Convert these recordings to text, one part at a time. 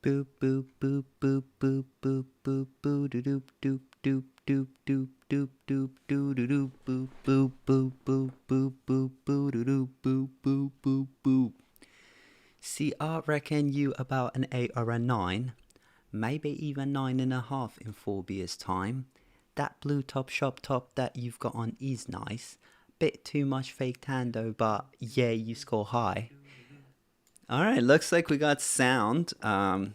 Boop boop boop boop boop boop boop boop doop doop doop doop doop doop doop doop doop boop boop boop boop boop boop boop doop boop boop boop boop. See, I reckon you about an 8 or a 9, maybe even 9.5 in 4 beers time. That blue top shop top that you've got on is nice. Bit too much fake tan though, but yeah, you score high. Alright, looks like we got sound.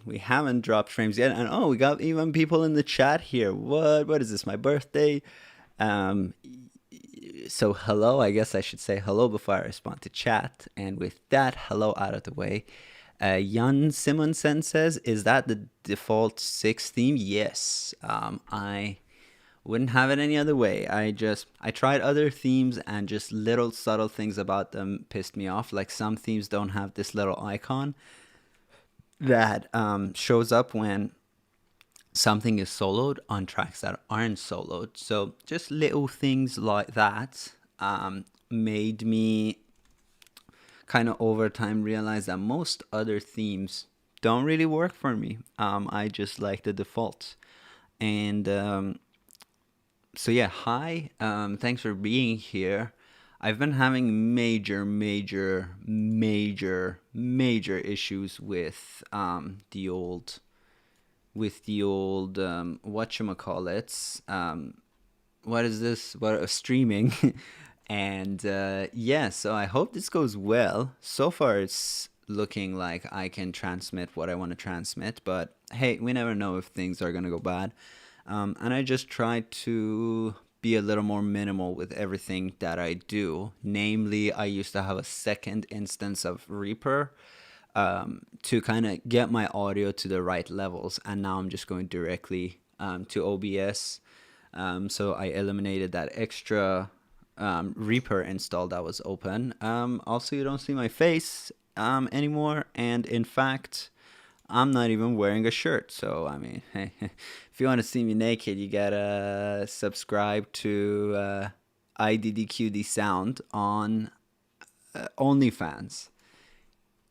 We haven't dropped frames yet, and oh, we got even people in the chat here. What is this, my birthday? So hello, I guess I should say hello before I respond to chat. And with that hello out of the way, Jan Simonsen says, is that the default 6 theme? Yes. I wouldn't have it any other way. I tried other themes, and just little subtle things about them pissed me off. Like some themes don't have this little icon that shows up when something is soloed on tracks that aren't soloed. So just little things like that made me kind of over time realize that most other themes don't really work for me. I just like the default. And so yeah, hi, thanks for being here. I've been having major issues with the old whatchamacallits. What is this? Streaming. And yeah, so I hope this goes well. So far it's looking like I can transmit what I want to transmit, but hey, we never know if things are gonna go bad. And I just try to be a little more minimal with everything that I do. Namely, I used to have a second instance of Reaper to kind of get my audio to the right levels. And now I'm just going directly to OBS. So I eliminated that extra Reaper install that was open. Also, you don't see my face anymore. And in fact, I'm not even wearing a shirt. So, I mean, hey, if you want to see me naked, you gotta subscribe to IDDQD Sound on OnlyFans.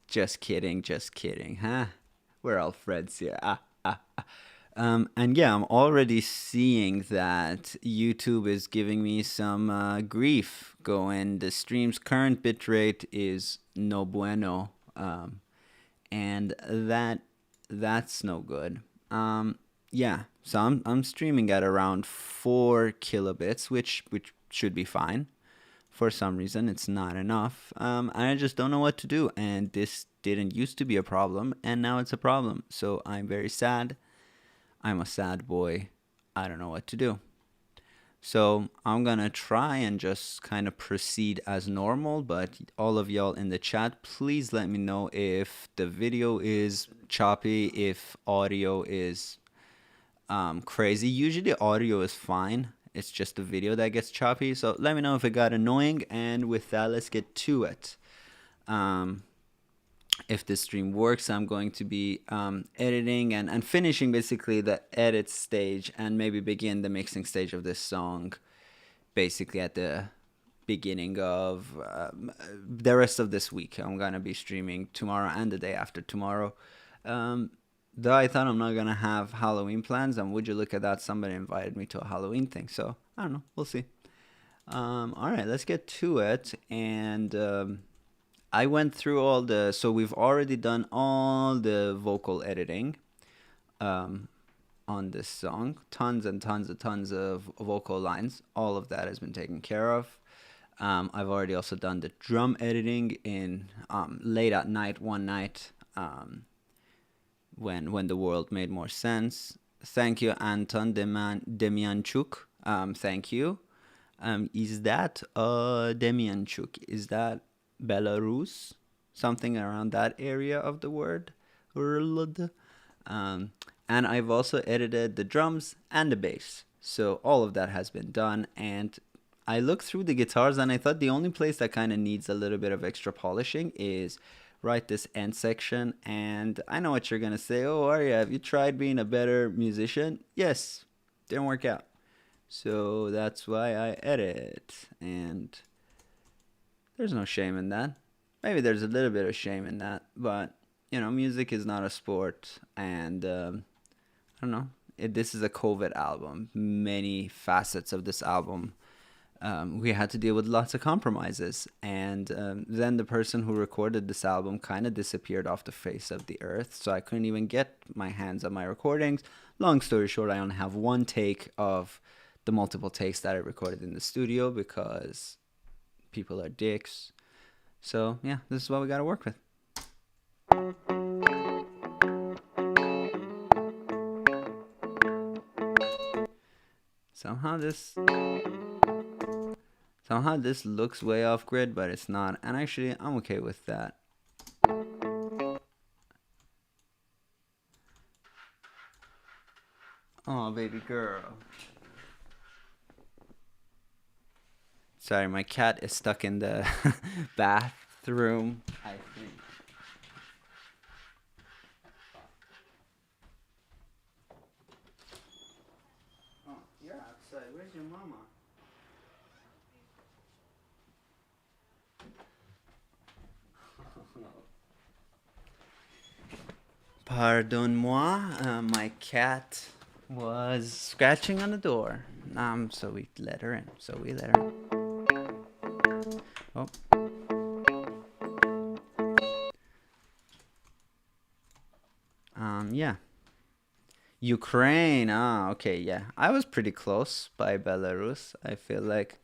Just kidding, huh? We're all friends here. And yeah, I'm already seeing that YouTube is giving me some grief going. The stream's current bitrate is no bueno. And that's no good. Yeah, so I'm streaming at around 4 kilobits, which should be fine. For some reason, it's not enough. And I just don't know what to do. And this didn't used to be a problem, and now it's a problem. So I'm very sad. I'm a sad boy. I don't know what to do. So I'm gonna try and just kind of proceed as normal, but all of y'all in the chat, please let me know if the video is choppy, if audio is crazy. Usually audio is fine. It's just the video that gets choppy. So let me know if it got annoying. And with that, let's get to it. If this stream works, I'm going to be editing and finishing basically the edit stage, and maybe begin the mixing stage of this song basically at the beginning of the rest of this week. I'm going to be streaming tomorrow and the day after tomorrow. Though I thought I'm not going to have Halloween plans, and would you look at that, somebody invited me to a Halloween thing. So I don't know, we'll see. All right, let's get to it. And I went through so we've already done all the vocal editing on this song. Tons of vocal lines. All of that has been taken care of. I've already also done the drum editing in late at night one night when the world made more sense. Thank you, Anton Demianchuk. Thank you. Is that Demianchuk? Is that Belarus? Something around that area of the word. And I've also edited the drums and the bass. So all of that has been done. And I looked through the guitars, and I thought the only place that kind of needs a little bit of extra polishing is right this end section. And I know what you're going to say. Oh, Arya, have you tried being a better musician? Yes, didn't work out. So that's why I edit. And there's no shame in that. Maybe there's a little bit of shame in that, but music is not a sport, and I don't know. This is a COVID album. Many facets of this album. We had to deal with lots of compromises, and then the person who recorded this album kind of disappeared off the face of the earth, so I couldn't even get my hands on my recordings. Long story short, I only have one take of the multiple takes that I recorded in the studio because people are dicks. So yeah, this is what we got to work with. Somehow this looks way off grid, but it's not, and actually I'm okay with that. Oh, baby girl. Sorry, my cat is stuck in the bathroom, I think. Oh, you're outside. Where's your mama? Pardon-moi, my cat was scratching on the door. So we let her in. Oh. Yeah. Ukraine. Okay, yeah. I was pretty close by Belarus. I feel like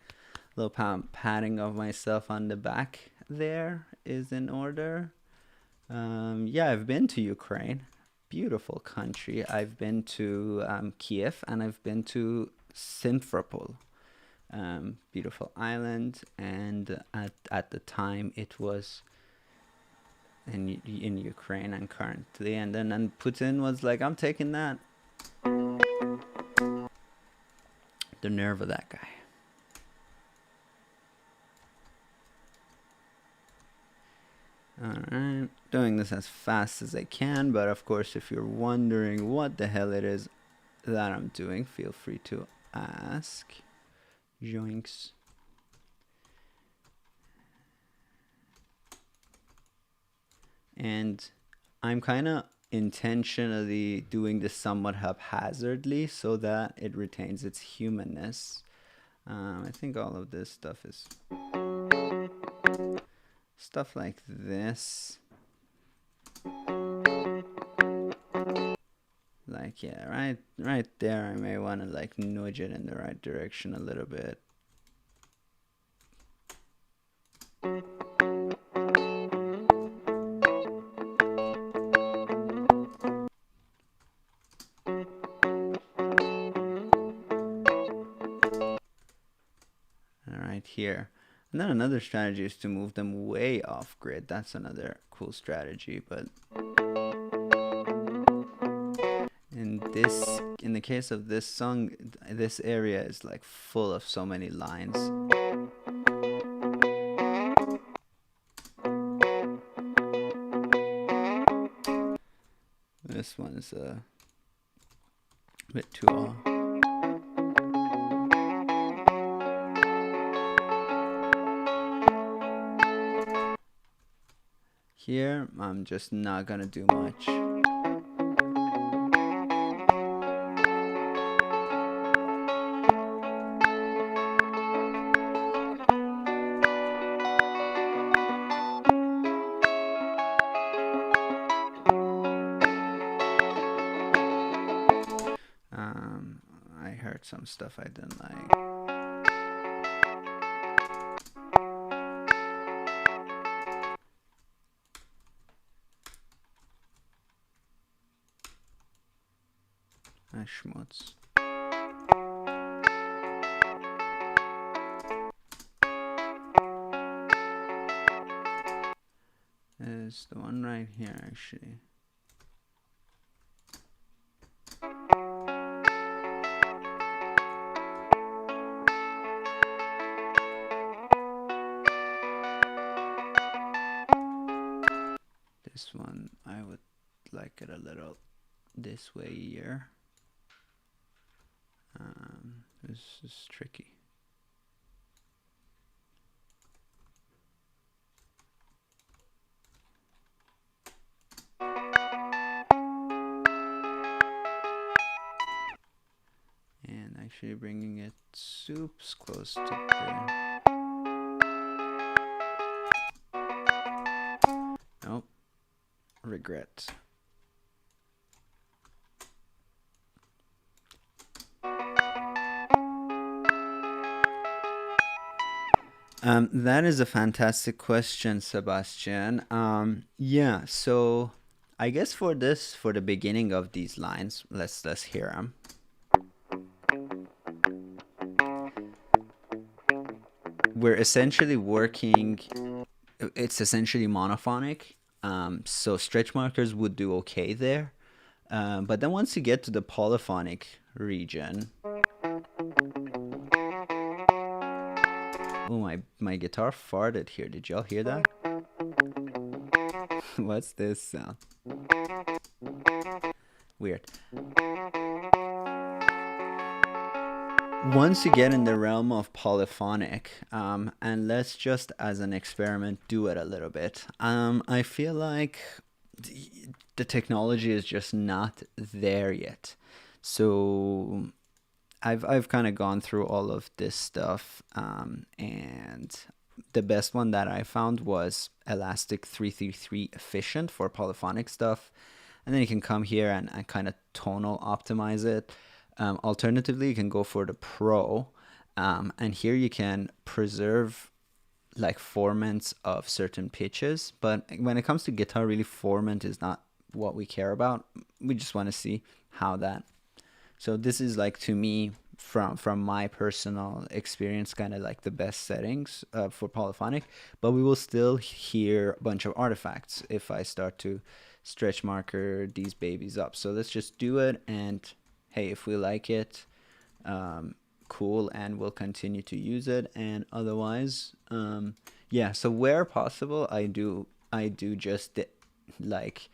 a little patting of myself on the back there is in order. Yeah, I've been to Ukraine. Beautiful country. I've been to Kiev, and I've been to Simferopol. Beautiful island, and at the time it was in Ukraine, and currently, and then Putin was like, I'm taking that. The nerve of that guy. Alright, doing this as fast as I can, but of course if you're wondering what the hell it is that I'm doing, feel free to ask. Joinks. And I'm kind of intentionally doing this somewhat haphazardly so that it retains its humanness. I think all of this stuff is stuff like this. Like, yeah, right there, I may want to like nudge it in the right direction a little bit. Right here. And then another strategy is to move them way off grid. That's another cool strategy, but in the case of this song, this area is like full of so many lines. This one is a bit too off. Here, I'm just not gonna do much. I heard some stuff I didn't like. Schmutz. Is the one right here, actually. This one, I would like it a little this way here. This is tricky. actually bringing it soups close to there. Nope. Regret. That is a fantastic question, Sebastian. Yeah, so I guess for this, for the beginning of these lines, let's hear them. We're essentially working, it's essentially monophonic. So stretch markers would do okay there. But then once you get to the polyphonic region, oh, my guitar farted here. Did y'all hear that? What's this sound? Weird. Once you get in the realm of polyphonic, and let's just as an experiment do it a little bit. I feel like the technology is just not there yet. So I've kind of gone through all of this stuff, and the best one that I found was Elastic 333 Efficient for polyphonic stuff. And then you can come here and kind of tonal optimize it. Alternatively, you can go for the Pro, and here you can preserve like formants of certain pitches. But when it comes to guitar, really formant is not what we care about. We just want to see how that. So this is like, to me, from my personal experience, kind of like the best settings for polyphonic. But we will still hear a bunch of artifacts if I start to stretch marker these babies up. So let's just do it, and hey, if we like it, cool, and we'll continue to use it. And otherwise, yeah. So where possible, I do just like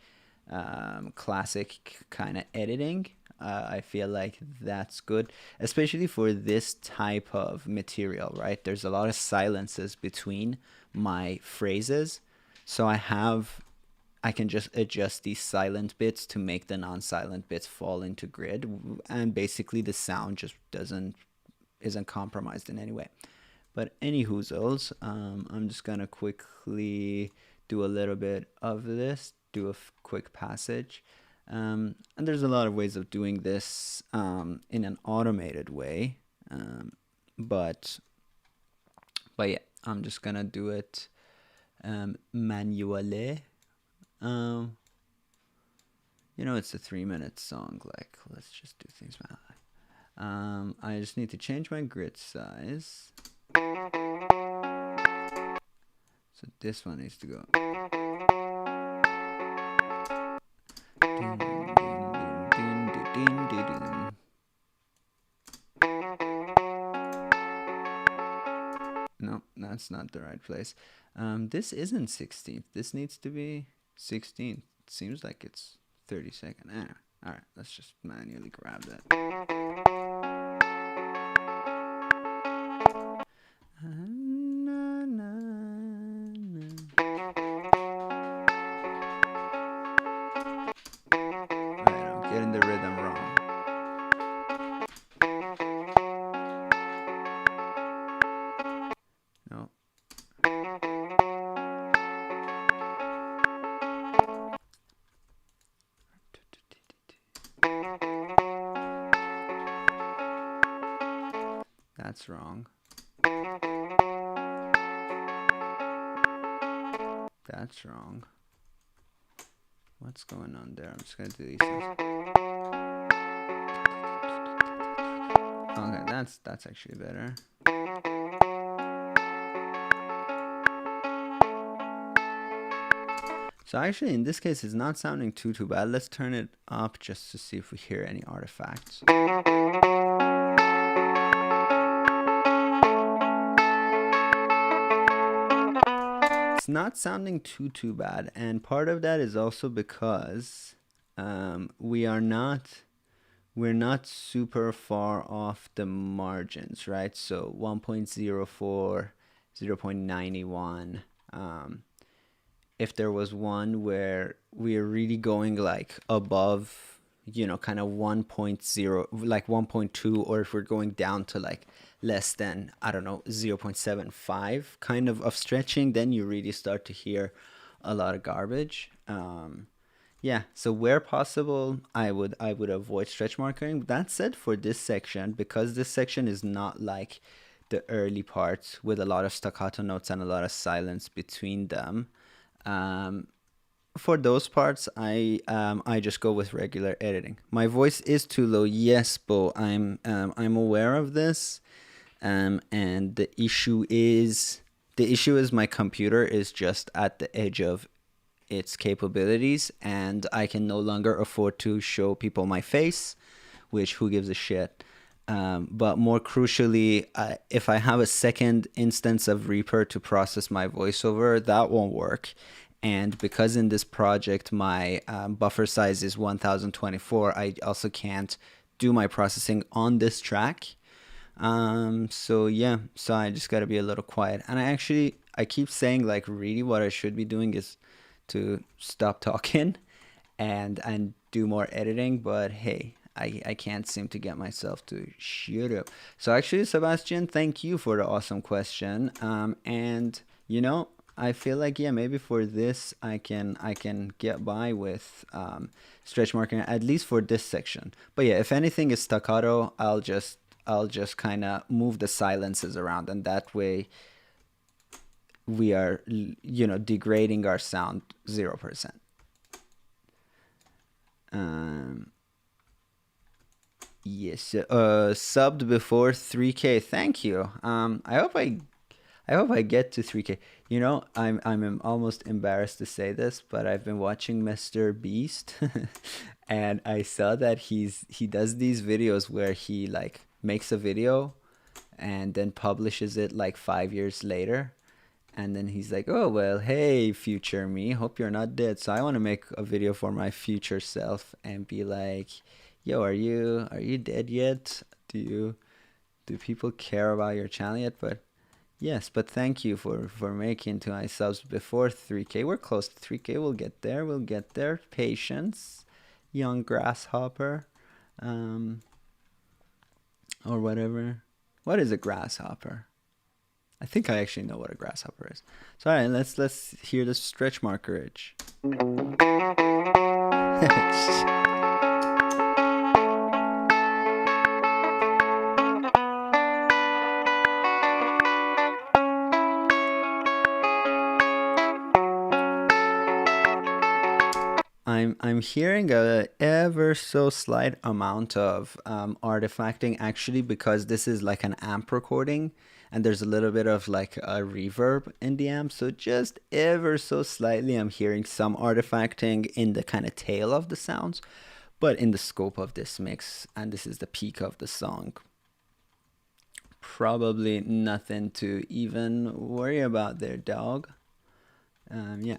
classic kind of editing. I feel like that's good, especially for this type of material, right? There's a lot of silences between my phrases, so I can just adjust these silent bits to make the non-silent bits fall into grid, and basically the sound just isn't compromised in any way. But any hoozles, I'm just gonna quickly do a little bit of this, do a quick passage. And there's a lot of ways of doing this in an automated way, but yeah, I'm just gonna do it manually. It's a 3-minute song. Like, let's just do things manually. I just need to change my grid size. So this one needs to go. No, that's not the right place. This isn't 16th. This needs to be 16th. Seems like it's 32nd. Anyway, all right, let's just manually grab that. Getting the rhythm wrong. No. That's wrong. That's wrong. What's going on there? I'm just gonna do these things. Okay, that's actually better. So actually, in this case, it's not sounding too bad. Let's turn it up just to see if we hear any artifacts. It's not sounding too bad, and part of that is also because we're not super far off the margins, right? So 1.04, 0.91. If there was one where we're really going like above kind of 1.0, like 1.2, or if we're going down to like less than, I don't know, 0.75 kind of stretching, then you really start to hear a lot of garbage. Yeah, so where possible, I would avoid stretch marking. That said, for this section, because this section is not like the early parts with a lot of staccato notes and a lot of silence between them, um, for those parts, I just go with regular editing. My voice is too low, yes, but I'm aware of this, and the issue is my computer is just at the edge of its capabilities, and I can no longer afford to show people my face, which who gives a shit. But more crucially, if I have a second instance of Reaper to process my voiceover, that won't work. And because in this project my buffer size is 1024, I also can't do my processing on this track. So yeah, so I just gotta be a little quiet. And I keep saying like really what I should be doing is to stop talking and do more editing, but hey, I can't seem to get myself to shut up. So actually, Sebastian, thank you for the awesome question. And I feel like, yeah, maybe for this I can get by with stretch marking at least for this section. But yeah, if anything is staccato, I'll just kind of move the silences around, and that way we are degrading our sound 0%. Um, yes, subbed before 3K. Thank you. I hope I get to 3K. I'm almost embarrassed to say this, but I've been watching Mr. Beast, and I saw that he does these videos where he like makes a video and then publishes it like 5 years later. And then he's like, "Oh well, hey, future me, hope you're not dead." So I want to make a video for my future self and be like, "Yo, are you dead yet? Do people care about your channel yet?" But yes, but thank you for making to my subs before 3K. We're close to 3K. We'll get there. We'll get there. Patience, young grasshopper, um, or whatever. What is a grasshopper? I think I actually know what a grasshopper is. So all right, let's hear the stretch markerage. I'm hearing a ever so slight amount of artifacting, actually, because this is like an amp recording and there's a little bit of like a reverb in the amp. So just ever so slightly I'm hearing some artifacting in the kind of tail of the sounds, but in the scope of this mix, and this is the peak of the song, probably nothing to even worry about there, dog. Yeah.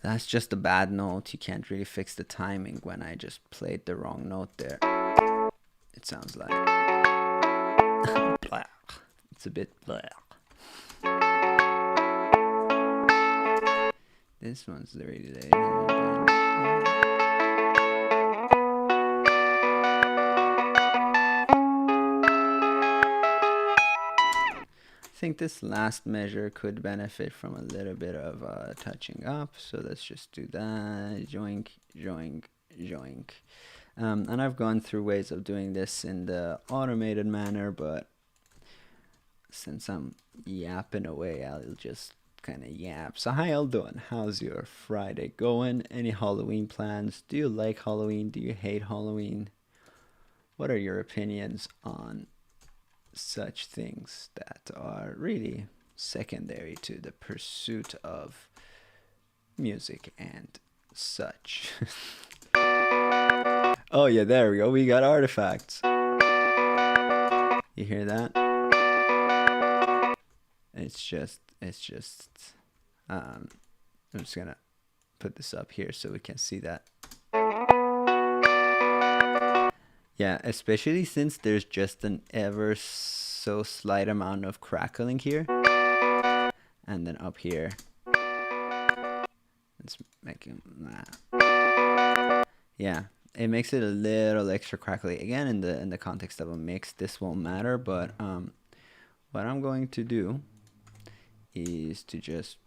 That's just a bad note. You can't really fix the timing when I just played the wrong note there. It sounds like blah. It's a bit blah. This one's really late. I think this last measure could benefit from a little bit of touching up, so let's just do that. Joink, joink, joink. And I've gone through ways of doing this in the automated manner, but since I'm yapping away, I'll just kind of yap. So how y'all doing? How's your Friday going? Any Halloween plans? Do you like Halloween? Do you hate Halloween? What are your opinions on such things that are really secondary to the pursuit of music and such? Oh yeah, there we go. We got artifacts. You hear that? It's just I'm just gonna put this up here so we can see that. Yeah, especially since there's just an ever so slight amount of crackling here. And then up here, Let's make it. Yeah, it makes it a little extra crackly. Again, in the context of a mix, this won't matter. But what I'm going to do is to just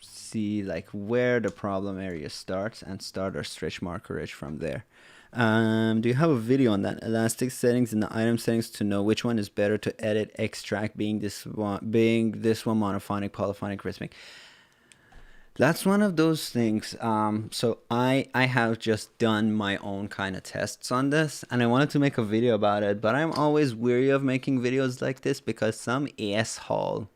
see like where the problem area starts and start our stretch markerage from there. Do you have a video on that? Elastic settings and the item settings to know which one is better to edit, extract, being this one monophonic, polyphonic, rhythmic. That's one of those things. So I have just done my own kind of tests on this, and I wanted to make a video about it, but I'm always weary of making videos like this because some asshole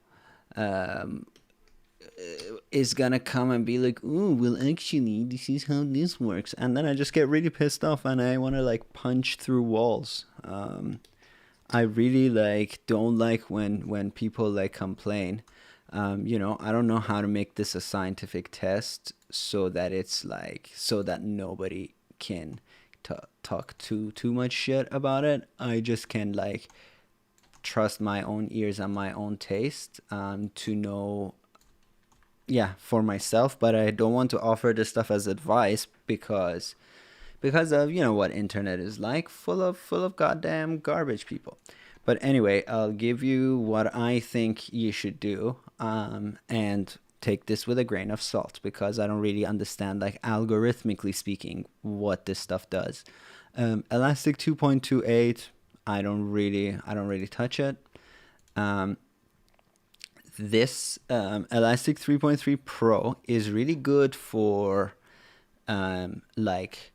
is gonna come and be like, "Oh, well, actually, this is how this works," and then I just get really pissed off and I want to like punch through walls. I really like don't like when people like complain. You know, I don't know how to make this a scientific test so that it's like so that nobody can talk too much shit about it. I just can like trust my own ears and my own taste to know, yeah, for myself. But I don't want to offer this stuff as advice because of, you know, what internet is like, full of goddamn garbage people. But anyway, I'll give you what I think you should do, and take this with a grain of salt because I don't really understand, like algorithmically speaking, what this stuff does. Elastic 2.28, I don't really touch it. This Elastic 3.3 Pro is really good for like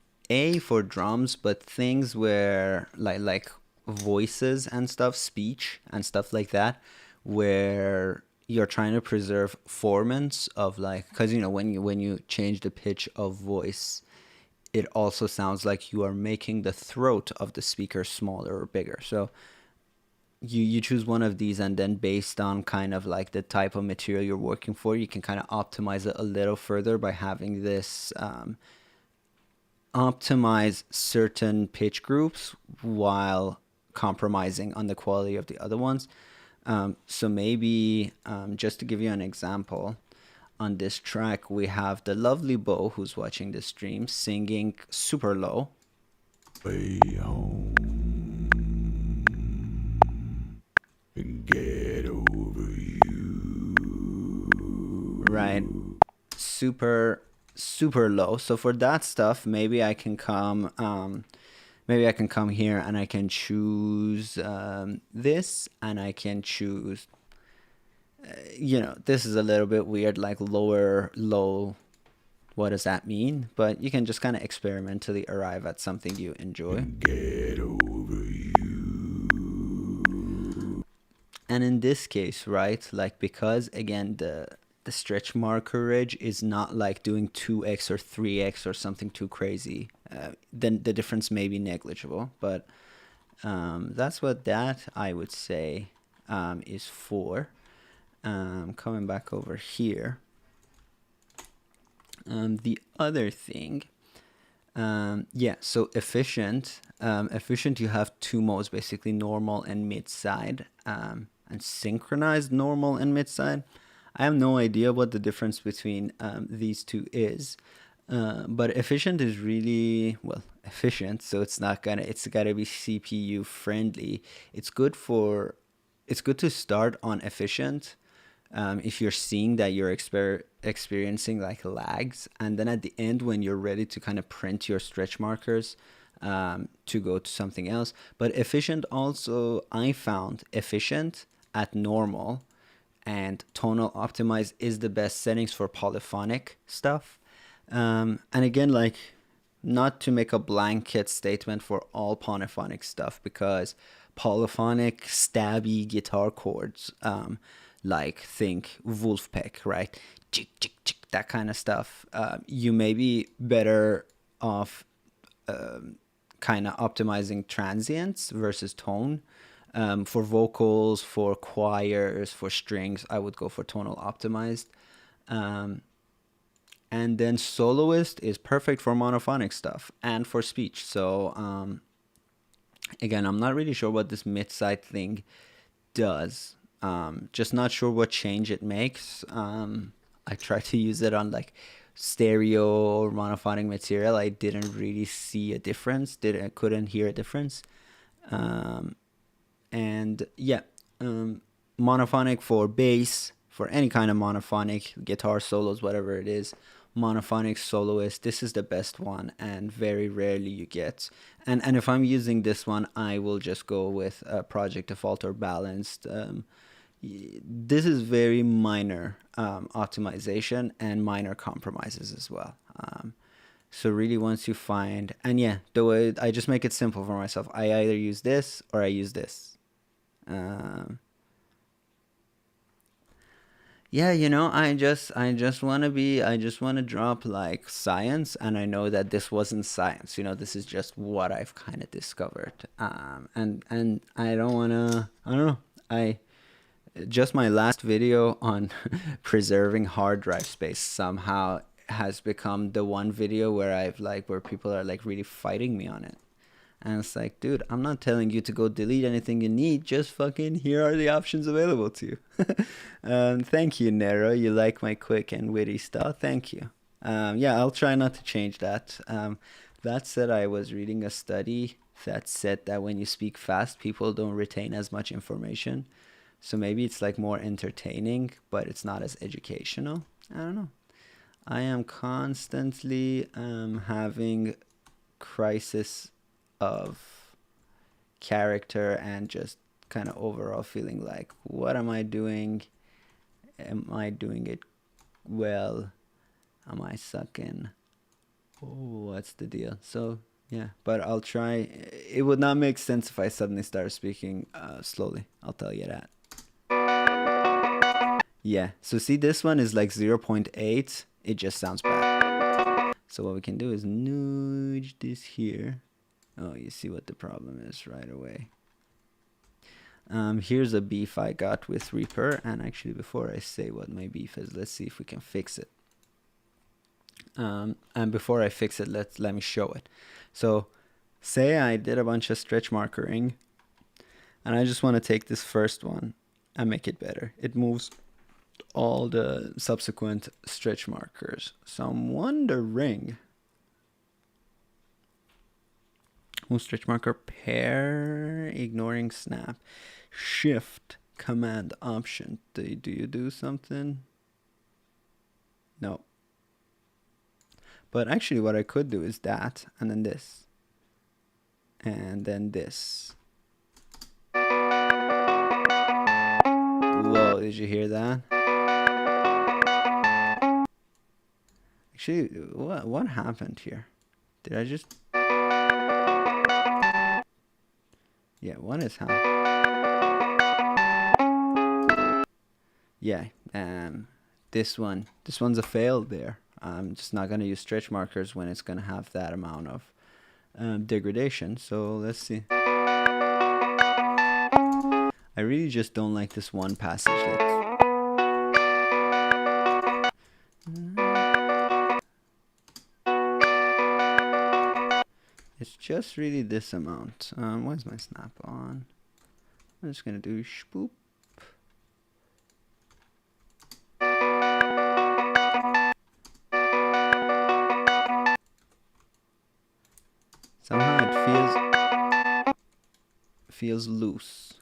for drums, but things where like voices and stuff, speech and stuff like that, where you're trying to preserve formants of like, because you know when you change the pitch of voice, it also sounds like you are making the throat of the speaker smaller or bigger. So you choose one of these, and then based on kind of like the type of material you're working for, you can kind of optimize it a little further by having this optimize certain pitch groups while compromising on the quality of the other ones. So maybe just to give you an example, on this track we have the lovely Bo, who's watching the stream, singing super low. Way home and get over you. Right. Super low. So for that stuff, maybe I can come here and I can choose this, and I can choose, you know, this is a little bit weird, like low. What does that mean? But you can just kind of experimentally arrive at something you enjoy. Get over you. And in this case, right, like because again the stretch markerage is not like doing 2x or 3x or something too crazy, then the difference may be negligible. But that's what that I would say is for. Coming back over here, the other thing, yeah, so efficient you have two modes basically, normal and mid side, and synchronized normal and mid side. I have no idea what the difference between these two is, but efficient is really, well, efficient, so it's gotta be CPU friendly. It's good to start on efficient if you're seeing that you're experiencing like lags, and then at the end when you're ready to kind of print your stretch markers, to go to something else. But efficient also, I found efficient at normal and tonal optimized is the best settings for polyphonic stuff. And again, like, not to make a blanket statement for all polyphonic stuff, because polyphonic stabby guitar chords, like think Wolfpack, right? Chick, chick, chick, that kind of stuff. You may be better off kind of optimizing transients versus tone. For vocals, for choirs, for strings, I would go for tonal optimized. And then soloist is perfect for monophonic stuff and for speech. So again, I'm not really sure what this mid-side thing does. Just not sure what change it makes. I try to use it on like stereo or monophonic material, I didn't really see a difference. I couldn't hear a difference. Um, and yeah, monophonic for bass, for any kind of monophonic guitar solos, whatever it is, monophonic soloist, this is the best one, and very rarely you get. And if I'm using this one, I will just go with Project Default or Balanced. This is very minor optimization and minor compromises as well. So really, once you find, and yeah, the way I just make it simple for myself, I either use this or I use this. Yeah, I just want to drop like science, and I know that this wasn't science. This is just what I've kind of discovered. And I don't want to, I don't know. I Just my last video on preserving hard drive space somehow has become the one video where people are like really fighting me on it. And it's like, dude, I'm not telling you to go delete anything you need. Just fucking, here are the options available to you. Thank you, Nero. You like my quick and witty stuff. Thank you. Yeah, I'll try not to change that. That said, I was reading a study that said that when you speak fast, people don't retain as much information. So maybe it's like more entertaining, but it's not as educational. I don't know. I am constantly having crisis of character and just kind of overall feeling like, what am I doing? Am I doing it well? Am I sucking? Oh, what's the deal? So yeah, but I'll try. It would not make sense if I suddenly start speaking slowly. I'll tell you that. Yeah, so see, this one is like 0.8. It just sounds bad. So what we can do is nudge this here. Oh, you see what the problem is right away. Here's a beef I got with Reaper. And actually, before I say what my beef is, let's see if we can fix it. And before I fix it, let me show it. So say I did a bunch of stretch markering, and I just want to take this first one and make it better. It moves all the subsequent stretch markers. So I'm wondering, move stretch marker pair, ignoring snap, shift, command, option. Do you do something? No. But actually what I could do is that, and then this, and then this. Whoa, did you hear that? Actually, what happened here? Did I just... Yeah, what is happening? Yeah, this one's a fail there. I'm just not going to use stretch markers when it's going to have that amount of degradation. So let's see. I really just don't like this one passage. It's just really this amount. Where's my snap on? I'm just going to do spoop. Somehow it feels loose.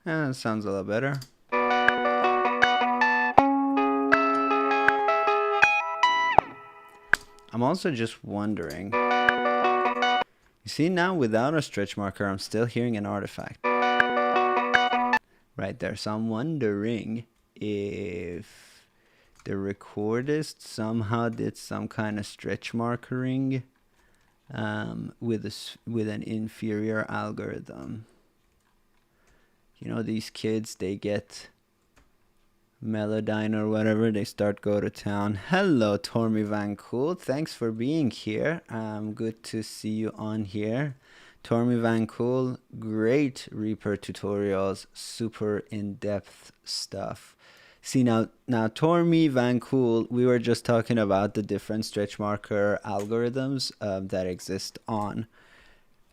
That sounds a lot better. I'm also just wondering. You see, now without a stretch marker, I'm still hearing an artifact right there. So I'm wondering if the recordist somehow did some kind of stretch markering with an inferior algorithm. You know, these kids, they get Melodyne or whatever, they start go to town. Hello, Tormy Van Cool. Thanks for being here. Good to see you on here. Tormy Van Cool, great Reaper tutorials, super in-depth stuff. See now Tormy Van Cool, we were just talking about the different stretch marker algorithms that exist on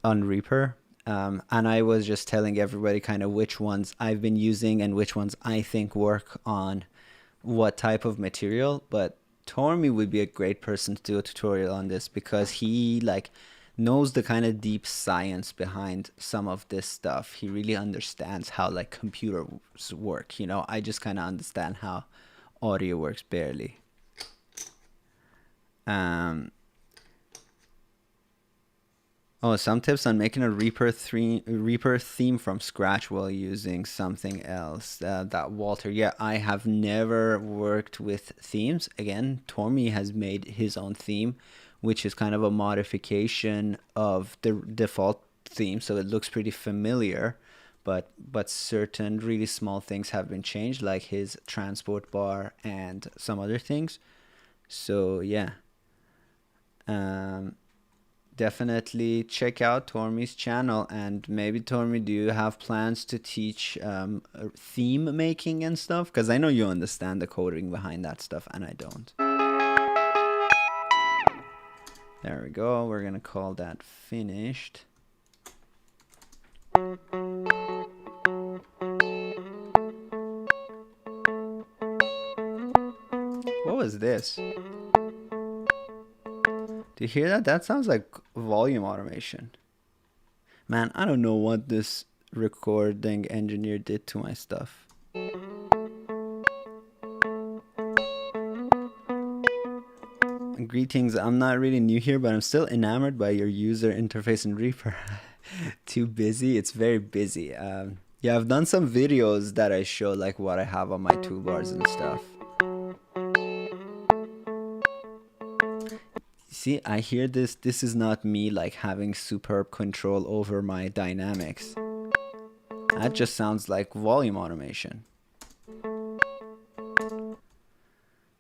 Reaper. And I was just telling everybody kind of which ones I've been using and which ones I think work on what type of material. But Tormy would be a great person to do a tutorial on this because he like knows the kind of deep science behind some of this stuff. He really understands how like computers work. I just kind of understand how audio works barely. Oh, some tips on making a Reaper theme from scratch while using something else. That Walter, yeah, I have never worked with themes. Again, Tormy has made his own theme, which is kind of a modification of the default theme, so it looks pretty familiar. But certain really small things have been changed, like his transport bar and some other things. So yeah. Definitely check out Tormy's channel, and maybe Tormy, do you have plans to teach theme making and stuff? Because I know you understand the coding behind that stuff, and I don't. There we go. We're gonna call that finished. What was this? Do you hear that? That sounds like volume automation. Man, I don't know what this recording engineer did to my stuff. Greetings, I'm not really new here, but I'm still enamored by your user interface in Reaper. Too busy? It's very busy. Yeah, I've done some videos that I show like what I have on my toolbars and stuff. See, I hear this. This is not me like having superb control over my dynamics. That just sounds like volume automation.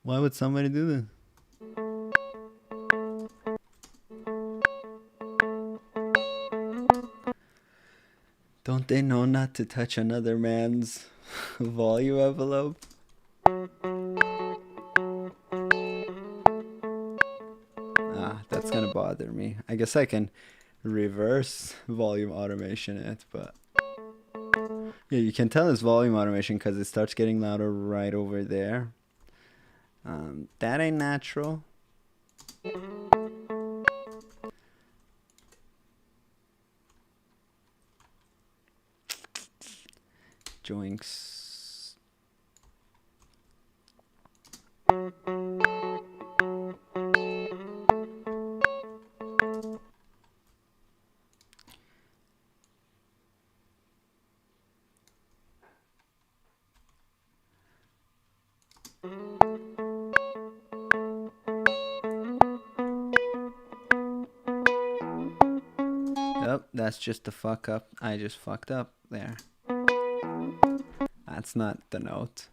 Why would somebody do this? Don't they know not to touch another man's volume envelope? That's gonna bother me. I guess I can reverse volume automation it, but yeah, you can tell it's volume automation because it starts getting louder right over there. That ain't natural. Joinks. Oh, that's just a fuck up. I just fucked up there. That's not the note.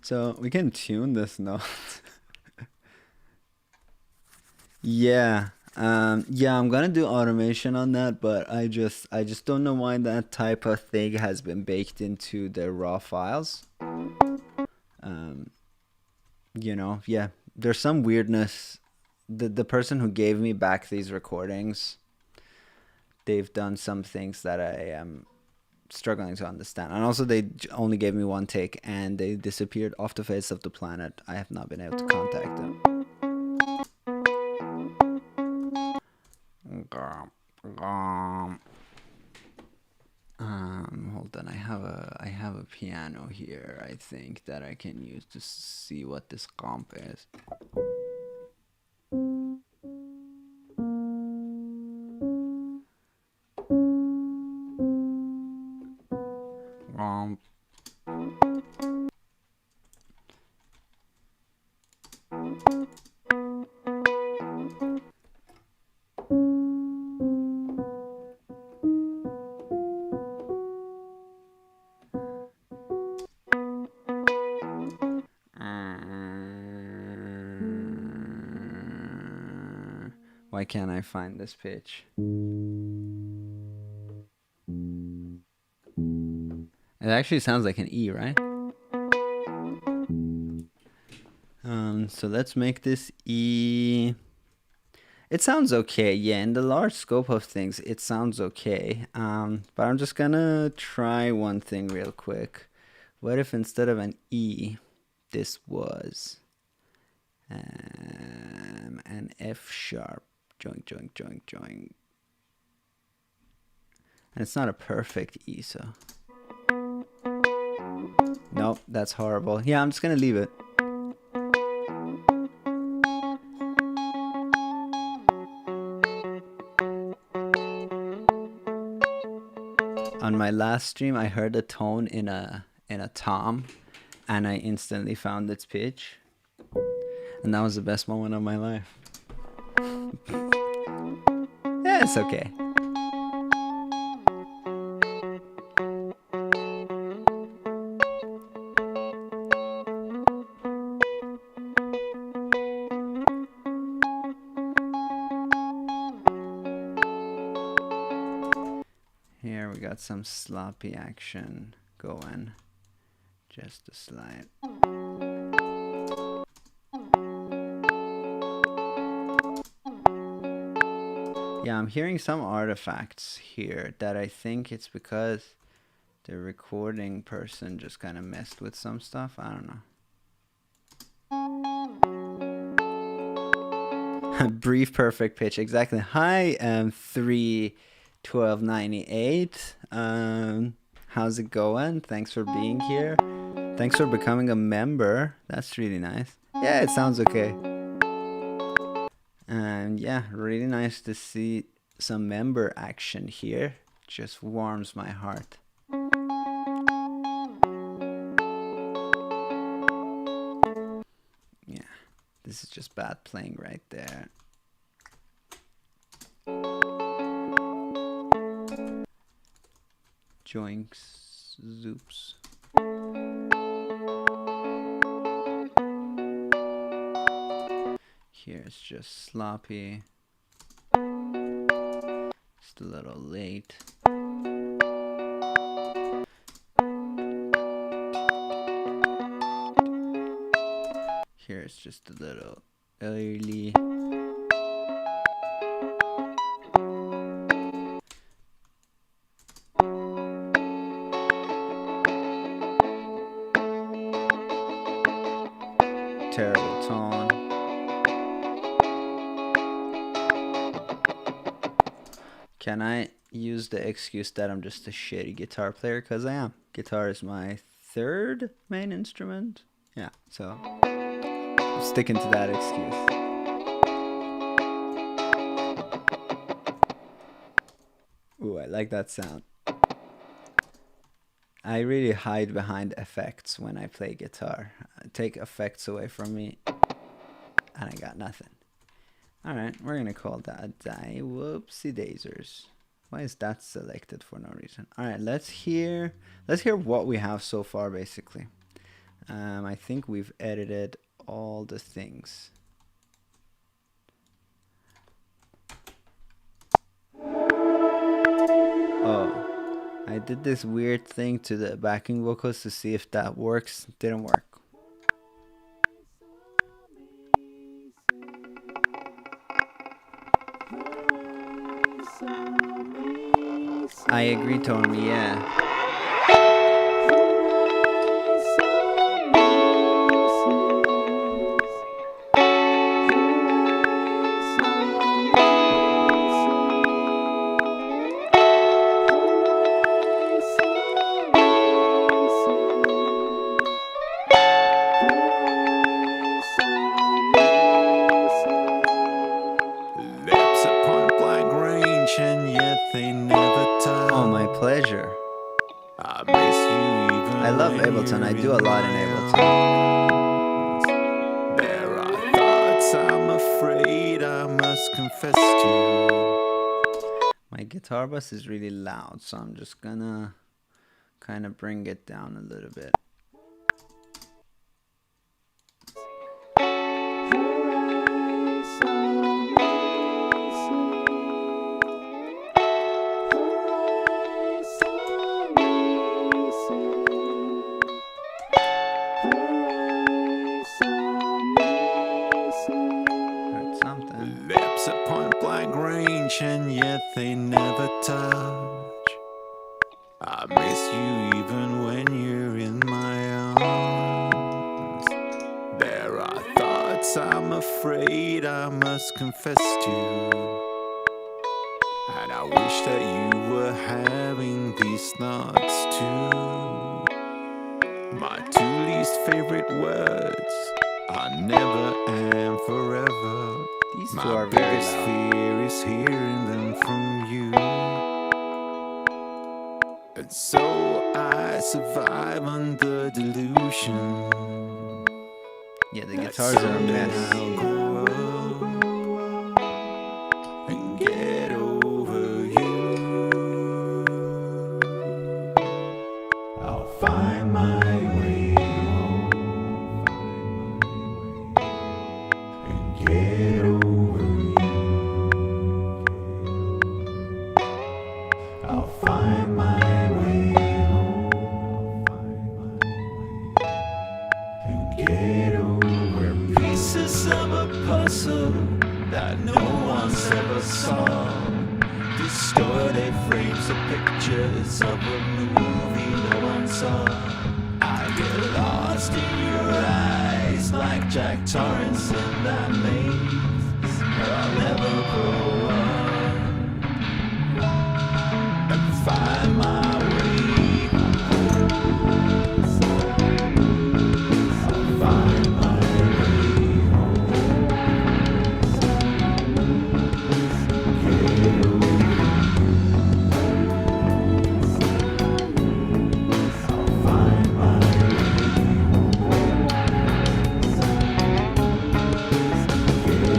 So we can tune this note. Yeah. Yeah, I'm gonna do automation on that, but I just don't know why that type of thing has been baked into the raw files. Yeah, there's some weirdness. The person who gave me back these recordings, they've done some things that I am struggling to understand. And also they only gave me one take and they disappeared off the face of the planet. I have not been able to contact them. Hold on, I have a piano here, I think, that I can use to see what this comp is. Why can't I find this pitch? It actually sounds like an E, right? So let's make this E. It sounds okay, yeah. In the large scope of things, it sounds okay. But I'm just gonna try one thing real quick. What if instead of an E, this was an F sharp? Joink, joink, joink, joink. And it's not a perfect E, so. Nope, that's horrible. Yeah, I'm just gonna leave it. On my last stream, I heard a tone in a tom, and I instantly found its pitch, and that was the best moment of my life. Yeah, it's okay. Here we got some sloppy action going. Just a slide. Yeah, I'm hearing some artifacts here that I think it's because the recording person just kind of messed with some stuff. I don't know. Brief perfect pitch, exactly. Hi, 31298. How's it going? Thanks for being here. Thanks for becoming a member. That's really nice. Yeah, it sounds okay. And yeah, really nice to see some member action here. Just warms my heart. Yeah, this is just bad playing right there. Joinks, zoops. Here it's just sloppy. Just a little late. Here it's just a little early. Terrible tone. Can I use the excuse that I'm just a shitty guitar player? Because I am. Guitar is my third main instrument. Yeah, so I'm sticking to that excuse. Ooh, I like that sound. I really hide behind effects when I play guitar. Take effects away from me, and I got nothing. Alright, we're gonna call that a die. Whoopsie daisers. Why is that selected for no reason? Alright, let's hear what we have so far, basically. I think we've edited all the things. Oh, I did this weird thing to the backing vocals to see if that works. Didn't work. I agree, Tommy, yeah. Oh, my pleasure. I miss you even. I love Ableton. I do a lot in Ableton. There are thoughts I'm afraid I must confess to. My guitar bass is really loud, so I'm just gonna kind of bring it down a little bit. attention, yet they never touch. I miss you even when you're in my arms. There are thoughts I'm afraid I must confess to, and I wish that you were having these thoughts too. My two least favorite words are never and forever. These two My are very biggest loud. fear is hearing them from you. And so I survive under delusion. Yeah, the That guitars are a someday mess. I'll grow up and get over you. I'll find my way home and get over you. I'll find my way home and get over you. Pieces of a puzzle that no one's ever solved. Distorted frames of pictures of a movie no one saw. I get lost in your eyes like Jack Torrance in that maze where I'll never grow up and find my way home. I'll find my way home. Get over. I'll find my way home. Get over.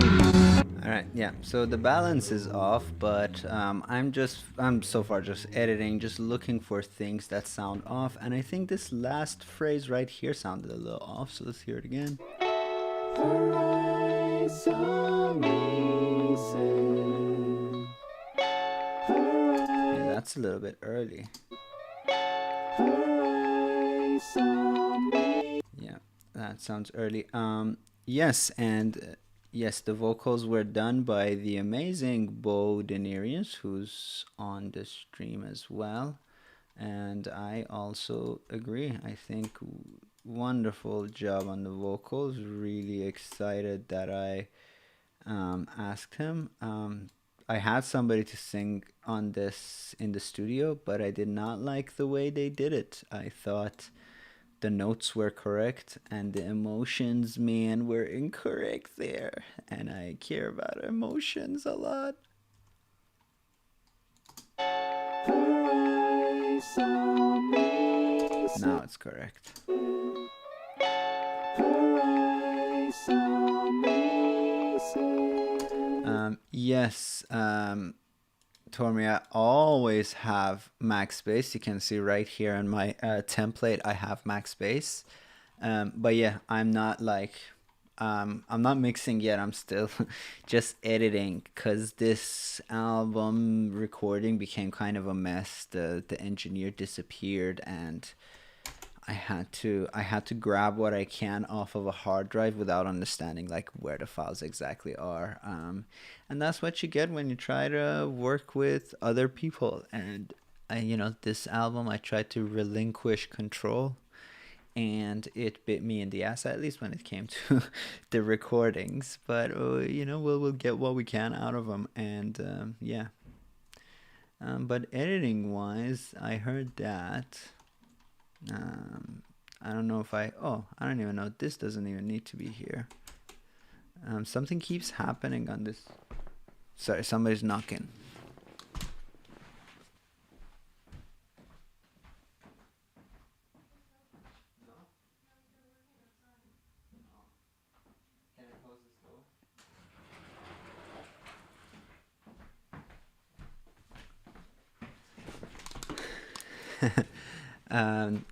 I'll find my way All right, yeah. So the balance is off, but I'm so far just editing, just looking for things that sound off, and I think this last phrase right here sounded a little off. So let's hear it again. Yeah, that's a little bit early. Yeah, that sounds early. Yes, and yes, the vocals were done by the amazing Bo Denarius, who's on the stream as well. And I also agree. I think wonderful job on the vocals. Really excited that I asked him. I had somebody to sing on this in the studio, but I did not like the way they did it. I thought the notes were correct and the emotions, man, were incorrect there. And I care about emotions a lot. Now it's correct. Yes, Tormi, I always have max space. You can see right here in my template, I have max space. But yeah, I'm not mixing yet. I'm still just editing because this album recording became kind of a mess. The engineer disappeared, and I had to grab what I can off of a hard drive without understanding like where the files exactly are. And that's what you get when you try to work with other people. And this album, I tried to relinquish control, and it bit me in the ass, at least when it came to the recordings. But we'll get what we can out of them, and yeah. But editing wise, I heard that. I don't know if I don't even know. This doesn't even need to be here. Something keeps happening on this. Sorry, somebody's knocking.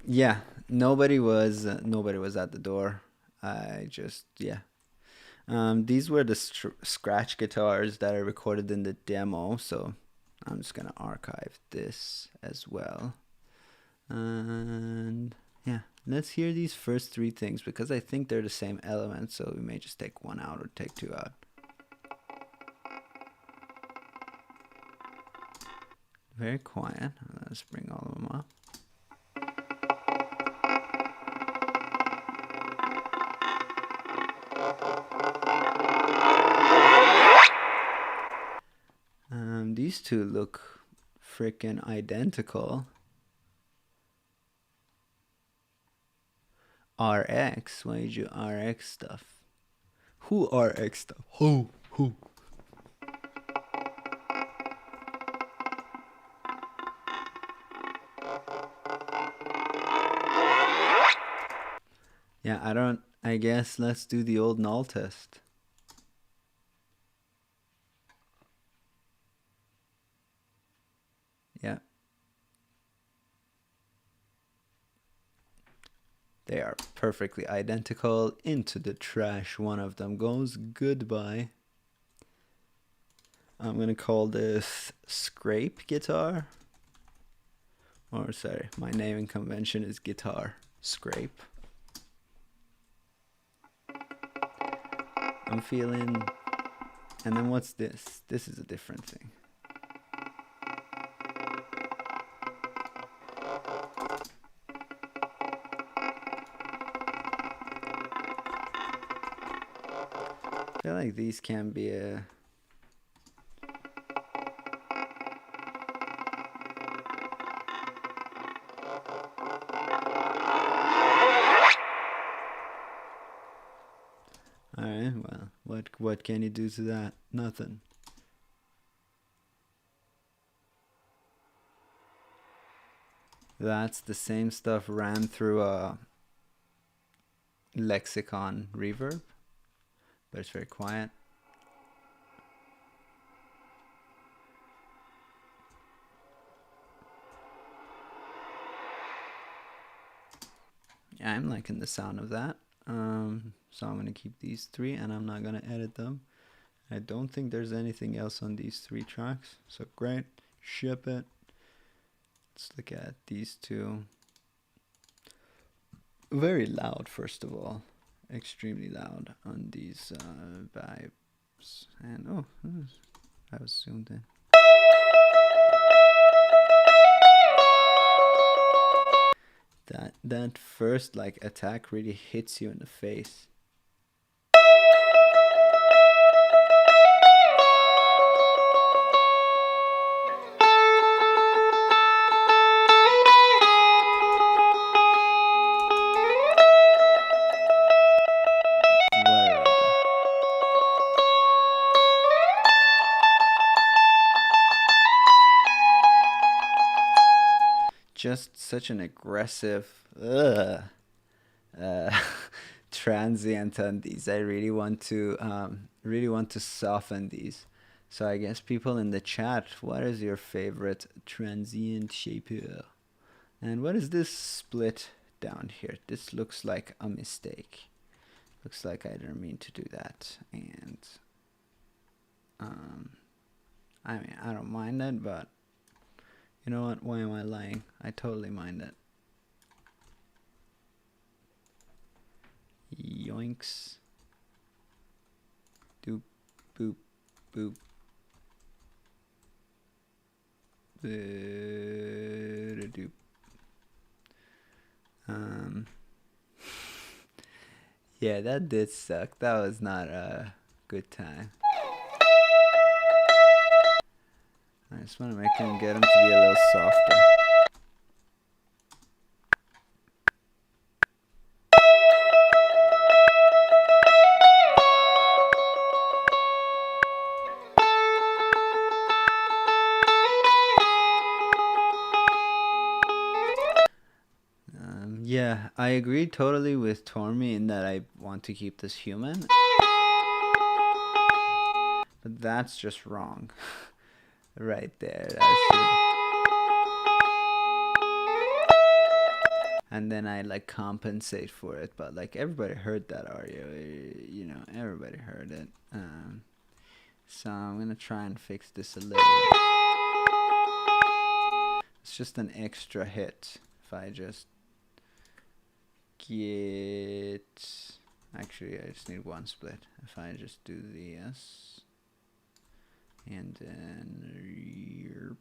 Yeah, nobody was at the door. I just yeah. These were the scratch guitars that I recorded in the demo, so I'm just gonna archive this as well. And yeah, let's hear these first three things because I think they're the same element, so we may just take one out or take two out. Very quiet. Let's bring all of them up. These two look freaking identical. RX, why did you RX stuff? Who RX stuff? Who? Yeah, I guess let's do the old null test. Yeah. They are perfectly identical. Into the trash. One of them goes. Goodbye. I'm going to call this Scrape Guitar. Or sorry, my naming convention is Guitar Scrape. I'm feeling... And then what's this? This is a different thing. I feel like these can be a... Alright, well, what can you do to that? Nothing. That's the same stuff ran through a lexicon reverb, but it's very quiet. Yeah, I'm liking the sound of that. So I'm going to keep these three and I'm not going to edit them. I don't think there's anything else on these three tracks. So great, ship it. Let's look at these two. Very loud, first of all. Extremely loud on these vibes. And oh, I was zoomed in. That first like attack really hits you in the face. Just such an aggressive transient on these. I really want to soften these. So I guess people in the chat, what is your favorite transient shaper? And what is this split down here? This looks like a mistake. Looks like I didn't mean to do that. And I mean, I don't mind it, but you know what? Why am I lying? I totally mind it. Yoinks. Doop, boop, boop. Doop. Yeah, that did suck. That was not a good time. I just want to get him to be a little softer. Yeah, I agree totally with Tormy in that I want to keep this human. But that's just wrong. Right there. And then I like compensate for it, but like everybody heard that audio, you know, everybody heard it. So I'm gonna try and fix this a little bit. It's just an extra hit. If I just get... Actually, I just need one split. If I just do this, and then...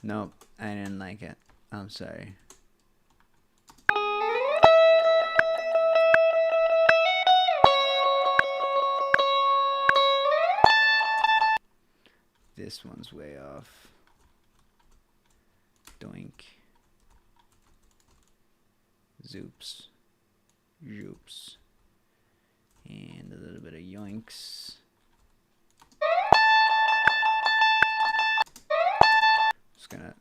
Nope, I didn't like it. I'm sorry. This one's way off. Doink. Zoops. Zoops. And a little bit of yoinks. Just gonna...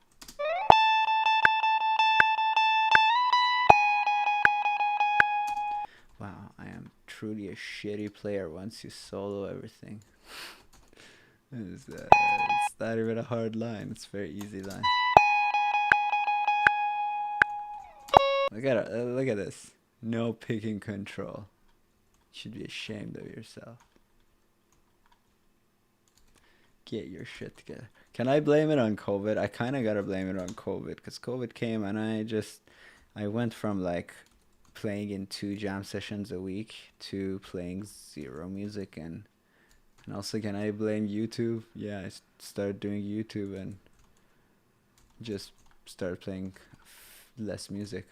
Wow, I am truly a shitty player once you solo everything. It's not even a hard line. It's a very easy line. Look at it. Look at this. No picking control. You should be ashamed of yourself. Get your shit together. Can I blame it on COVID? I kind of gotta blame it on COVID, because COVID came and I went from like playing in 2 jam sessions a week to playing 0 music. And also, can I blame YouTube? Yeah, I started doing YouTube and just started playing less music.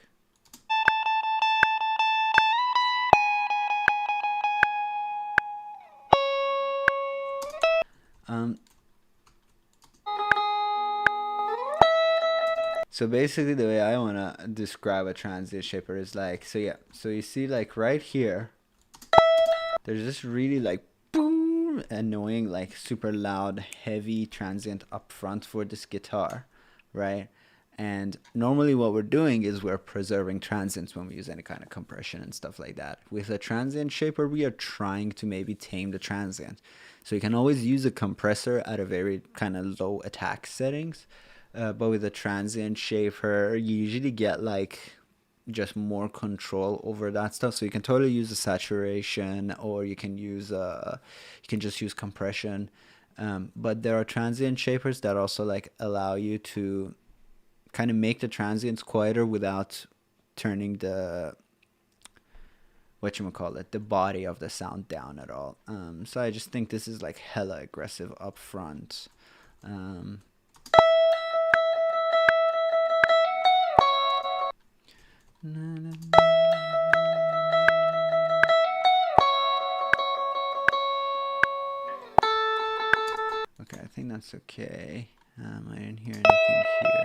So basically the way I want to describe a transient shaper is like, so yeah, so you see like right here, there's this really like boom, annoying, like super loud, heavy transient up front for this guitar, right? And normally what we're doing is we're preserving transients when we use any kind of compression and stuff like that. With a transient shaper, we are trying to maybe tame the transient. So you can always use a compressor at a very kind of low attack settings. But with a transient shaper, you usually get like just more control over that stuff. So you can totally use a saturation, or you can use you can just use compression. But there are transient shapers that also like allow you to kind of make the transients quieter without turning the the body of the sound down at all. So I just think this is like hella aggressive up front. Okay, I think that's okay. I didn't hear anything here.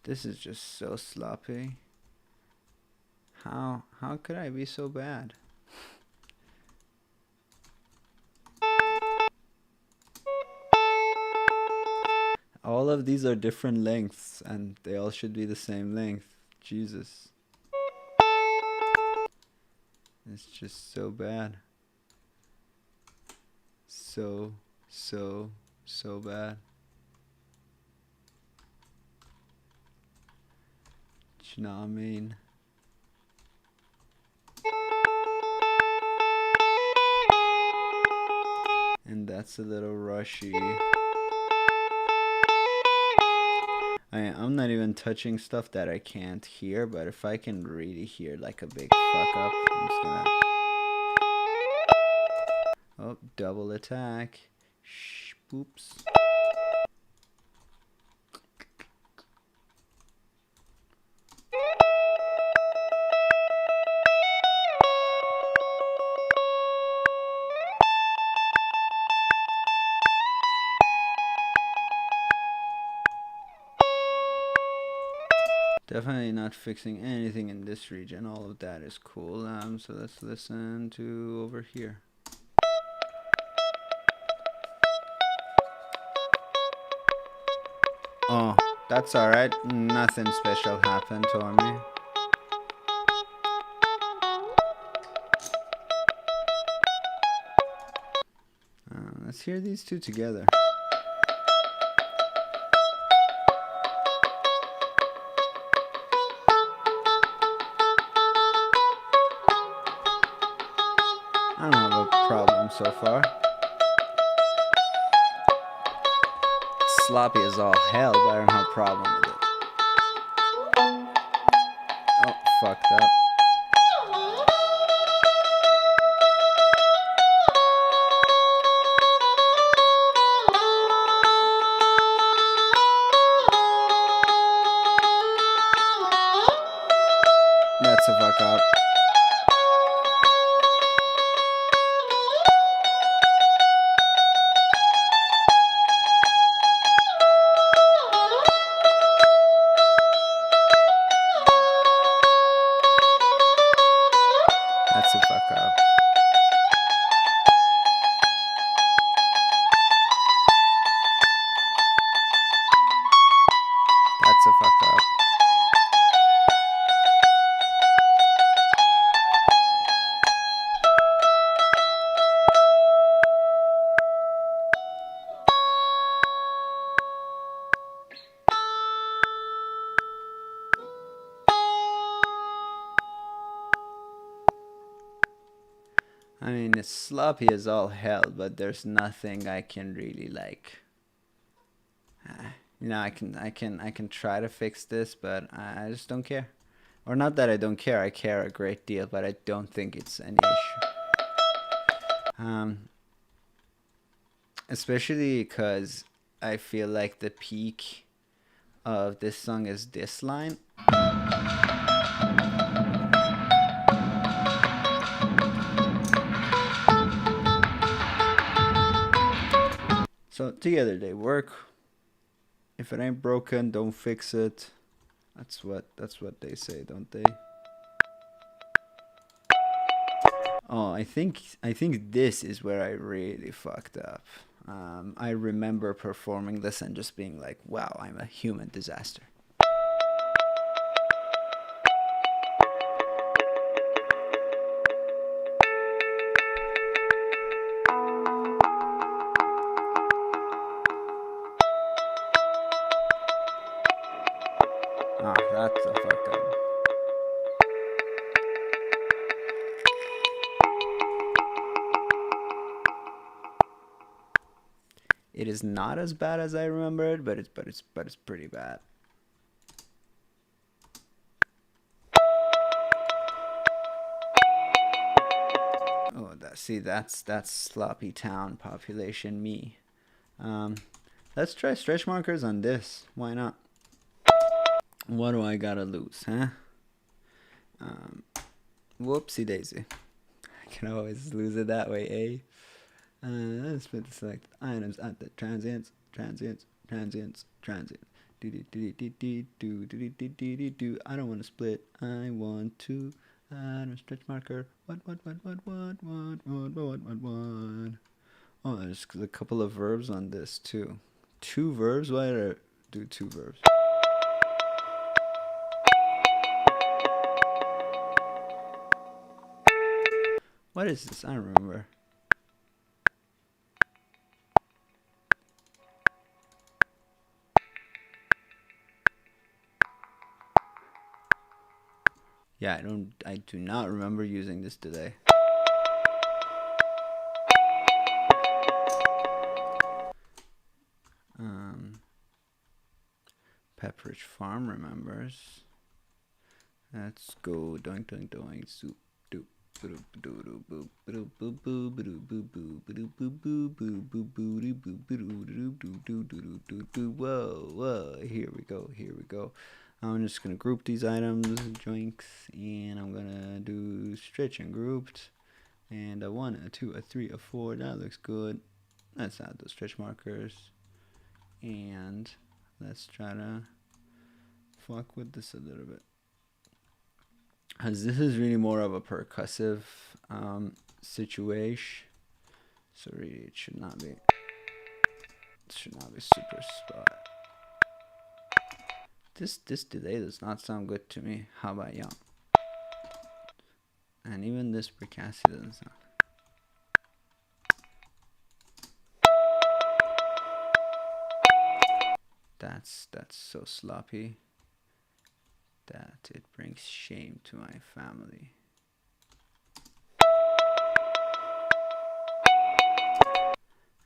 This is just so sloppy. How could I be so bad? All of these are different lengths, and they all should be the same length. Jesus. It's just so bad. So bad. You know what I mean? And that's a little rushy. I'm not even touching stuff that I can't hear, but if I can really hear like a big fuck up, I'm just gonna... Oh, double attack. Shh, oops. Definitely not fixing anything in this region. All of that is cool. So let's listen to over here. Oh, that's alright. Nothing special happened to me. Let's hear these two together. so far. Sloppy as all hell, but I don't have a problem with it. Oh, fucked up. That's a fuck up. That's a fuck up. That's a fuck up. I mean, it's sloppy as all hell, but there's nothing I can really like. You know, I can try to fix this, but I just don't care. Or not that I don't care. I care a great deal, but I don't think it's an issue. Especially because I feel like the peak of this song is this line. So together they work. If it ain't broken, don't fix it. That's what they say, don't they? Oh, I think this is where I really fucked up. I remember performing this and just being like, wow, I'm a human disaster. Ah, that's a fuck up. It is not as bad as I remembered, but it's pretty bad. Oh, that's sloppy town population me. Let's try stretch markers on this. Why not? What do I gotta lose, huh? Whoopsie daisy. I can always lose it that way, eh? Let's select items at the transients. Do. I don't want to split. I want to add a stretch marker. What? Oh, there's a couple of verbs on this too. 2 verbs? Why did I do 2 verbs? What is this? I don't remember. Yeah, I do not remember using this today. Pepperidge Farm remembers. Let's go. Doink. Soup. Whoa. Here we go. I'm just gonna group these items, joinks, and I'm gonna do stretch and grouped. And a 1, a 2, a 3, a 4. That looks good. Let's add those stretch markers. And let's try to fuck with this a little bit. Because this is really more of a percussive situation. So really it should not be super spot. This delay does not sound good to me. How about y'all? And even this percussive doesn't sound. That's so sloppy that it brings shame to my family.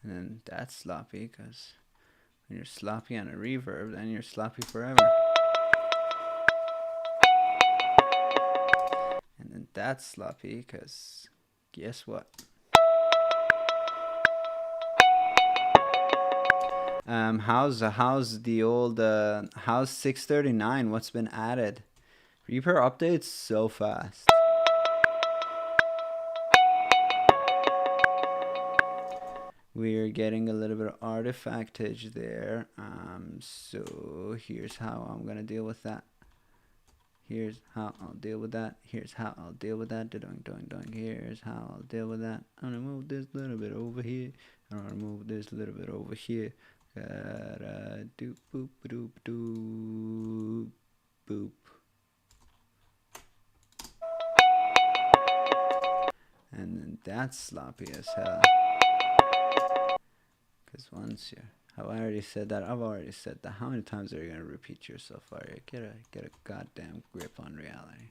And then that's sloppy, because when you're sloppy on a reverb, then you're sloppy forever. And then that's sloppy, because guess what? How's the old how's 639? What's been added? Reaper updates so fast. We're getting a little bit of artifactage there. So here's how I'm gonna deal with that. Here's how I'll deal with that. Here's how I'll deal with that. Doing. Here's how I'll deal with that. I'm gonna move this little bit over here. I'm gonna move this little bit over here. Doop boop doop doop boop. And then that's sloppy as hell. Because once you, I already said that. I've already said that. How many times are you gonna repeat yourself? Get a goddamn grip on reality.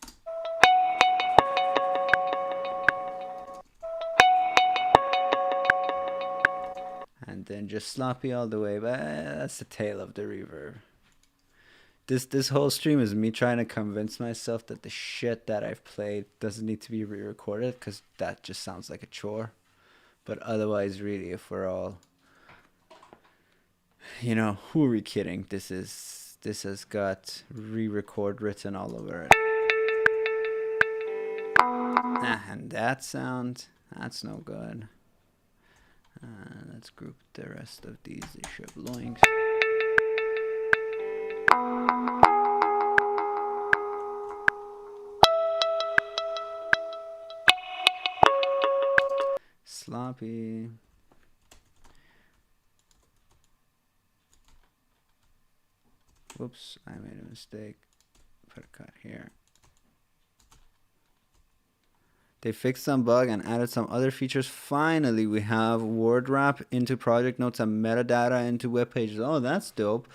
And then just sloppy all the way. But that's the tale of the reverb. This whole stream is me trying to convince myself that the shit that I've played doesn't need to be re-recorded, because that just sounds like a chore. But otherwise, really, if we're all, you know, who are we kidding? This has got re-record written all over it. And that sound, that's no good. Let's group the rest of these shabloings. Sloppy. Whoops, I made a mistake. Put a cut here. They fixed some bug and added some other features. Finally, we have word wrap into project notes and metadata into web pages. Oh, that's dope.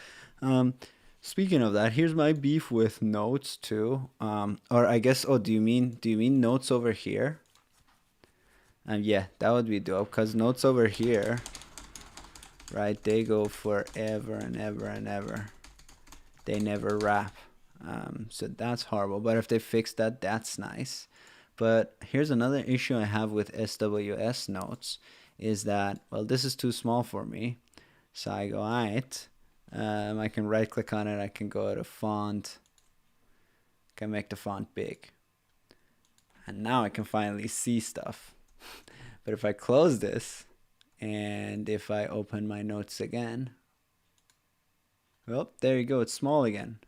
Speaking of that, here's my beef with notes too. Or I guess, oh, do you mean notes over here? Yeah, that would be dope, because notes over here, right, they go forever and ever and ever. They never wrap. So that's horrible. But if they fix that, that's nice. But here's another issue I have with SWS notes, is that, well, this is too small for me. So I go, all right. I can right click on it. I can go to font. I can make the font big. And now I can finally see stuff. But if I close this, and if I open my notes again, well, there you go. It's small again.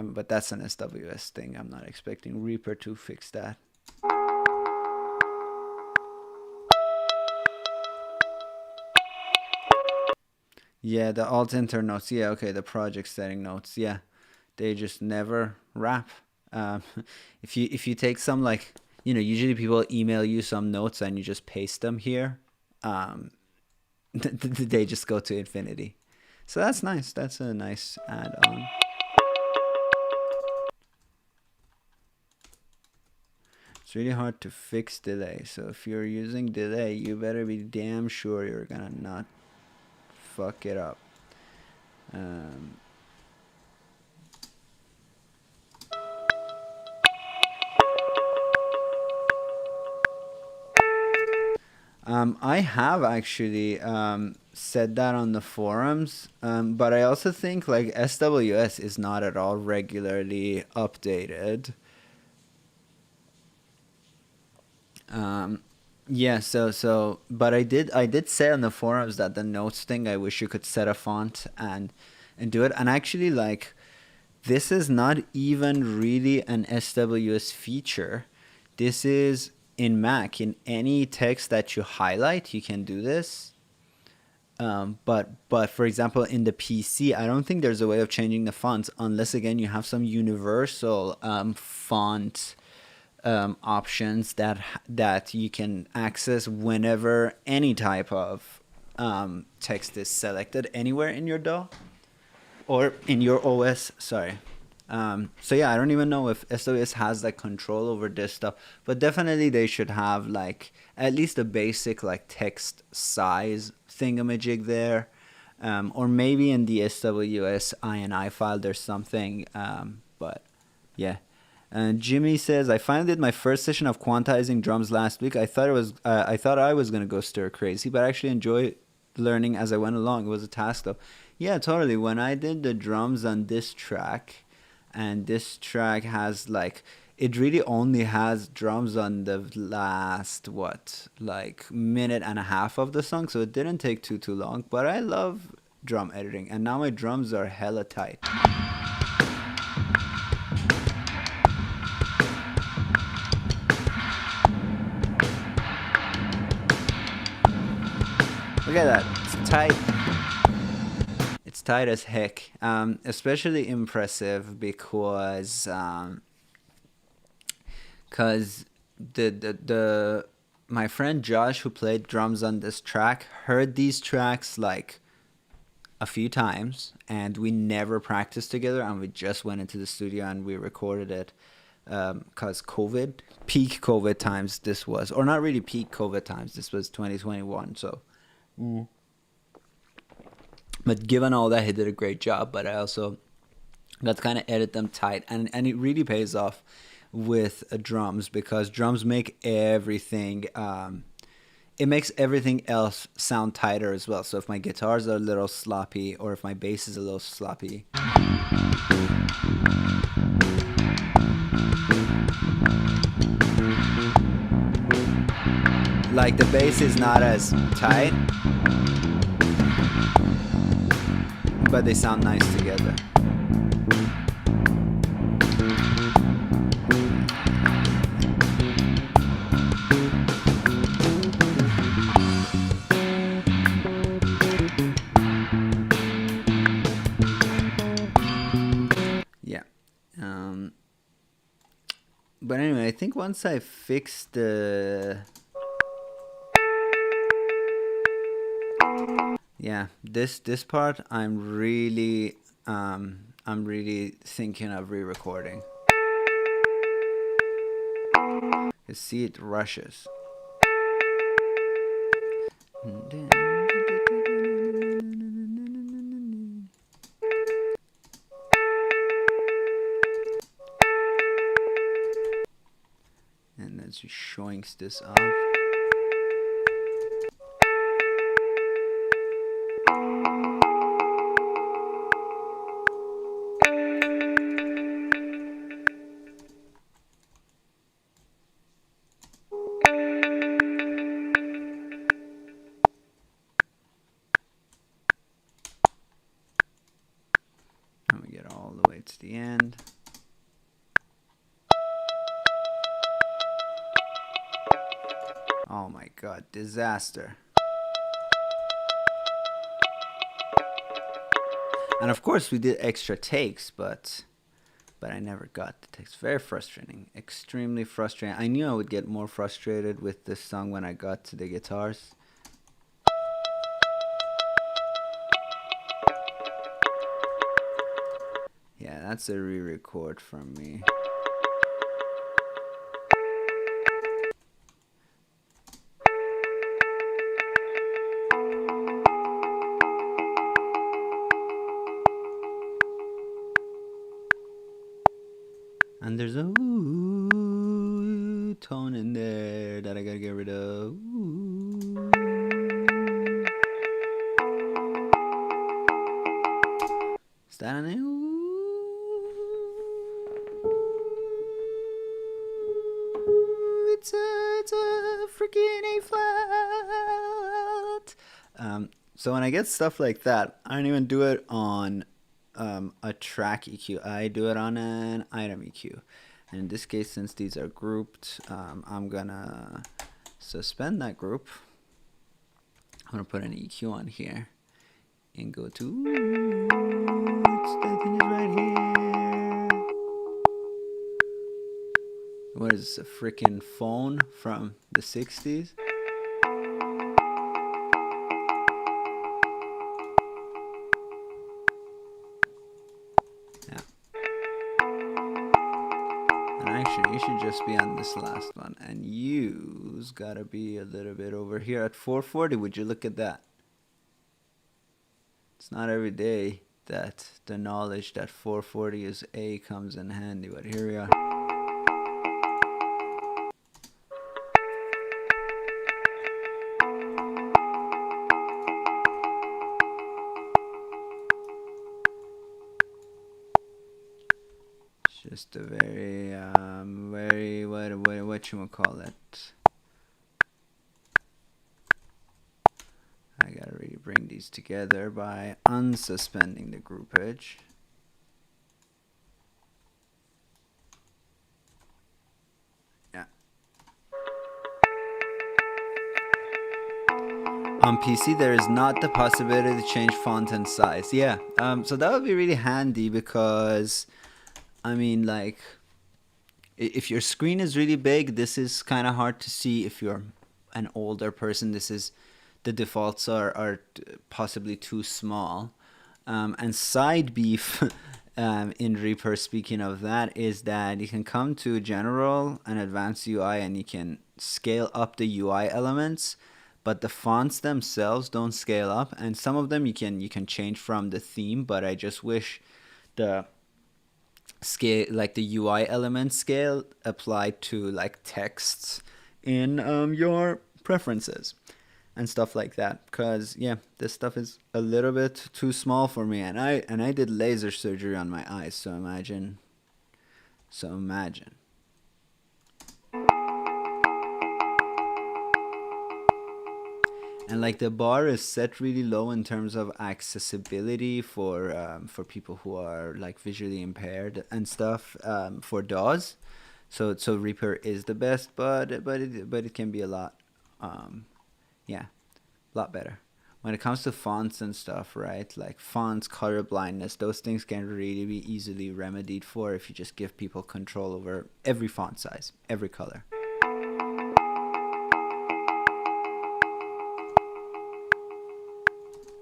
But that's an SWS thing. I'm not expecting Reaper to fix that. Yeah, the alt enter notes. Yeah, okay, the project setting notes. Yeah, they just never wrap. If you take some, like, you know, usually people email you some notes and you just paste them here. They just go to infinity. So that's nice. That's a nice add-on. It's really hard to fix delay. So if you're using delay, you better be damn sure you're gonna not fuck it up. I have actually said that on the forums, but I also think like SWS is not at all regularly updated. Yeah, but I did say on the forums that the notes thing, I wish you could set a font and do it. And actually, like, this is not even really an SWS feature. This is in Mac. In any text that you highlight, you can do this. But for example, in the PC, I don't think there's a way of changing the fonts unless, again, you have some universal font options that you can access whenever any type of text is selected anywhere in your DAW or in your OS. Sorry. So yeah, I don't even know if SWS has like control over this stuff, but definitely they should have like at least a basic like text size thingamajig there. Or maybe in the SWS INI file there's something, but yeah. And Jimmy says, I finally did my first session of quantizing drums last week. I thought I was gonna go stir crazy, but I actually enjoy learning as I went along. It was a task though. Yeah, totally. When I did the drums on this track, and this track has like, it really only has drums on the last like minute and a half of the song, so it didn't take too long. But I love drum editing, and now my drums are hella tight. Look at that. It's tight. It's tight as heck. Especially impressive because the my friend Josh, who played drums on this track, heard these tracks like a few times, and we never practiced together, and we just went into the studio and we recorded it. Because peak COVID times this was, or not really peak COVID times, this was 2021, so. But given all that, he did a great job, but I also got to kind of edit them tight, and it really pays off with drums, because drums make everything, it makes everything else sound tighter as well. So if my guitars are a little sloppy, or if my bass is a little sloppy, like the bass is not as tight, but they sound nice together. Yeah. But anyway, I think once I fixed the... Yeah, this part I'm really thinking of re-recording. You see, it rushes. And then she shoinks this off. Let me get all the way to the end. Oh my god, disaster. And of course we did extra takes, but I never got the takes. Very frustrating. Extremely frustrating. I knew I would get more frustrated with this song when I got to the guitars. Yeah, that's a re-record from me. And there's a ooh tone in there that I gotta get rid of. Ooh. Is that an ooh? It's a freaking A flat. So when I get stuff like that, I don't even do it on a track EQ. I do it on an item EQ. And in this case, since these are grouped, I'm gonna suspend that group. I'm gonna put an EQ on here and go to, that thing is right here. What is this, a freaking phone from the 60s? Actually, you should just be on this last one, and you blue's gotta be a little bit over here at 440. Would you look at that? It's not every day that the knowledge that 440 is A comes in handy, but here we are. It's just a very, what you call it? I gotta really bring these together by unsuspending the groupage. Yeah. On PC, there is not the possibility to change font and size. Yeah. So that would be really handy because, I mean, like, if your screen is really big, this is kind of hard to see. If you're an older person, the defaults are possibly too small. And side beef in Reaper, speaking of that, is that you can come to general and advanced UI and you can scale up the UI elements, but the fonts themselves don't scale up. And some of them you can change from the theme, but I just wish the scale, like the UI element scale, applied to like texts in your preferences and stuff like that, because yeah, this stuff is a little bit too small for me, and I did laser surgery on my eyes, so imagine. And like the bar is set really low in terms of accessibility for people who are like visually impaired and stuff, for DAWs. So Reaper is the best, but it can be a lot, yeah, a lot better when it comes to fonts and stuff, right? Like fonts, color blindness, those things can really be easily remedied for if you just give people control over every font size, every color.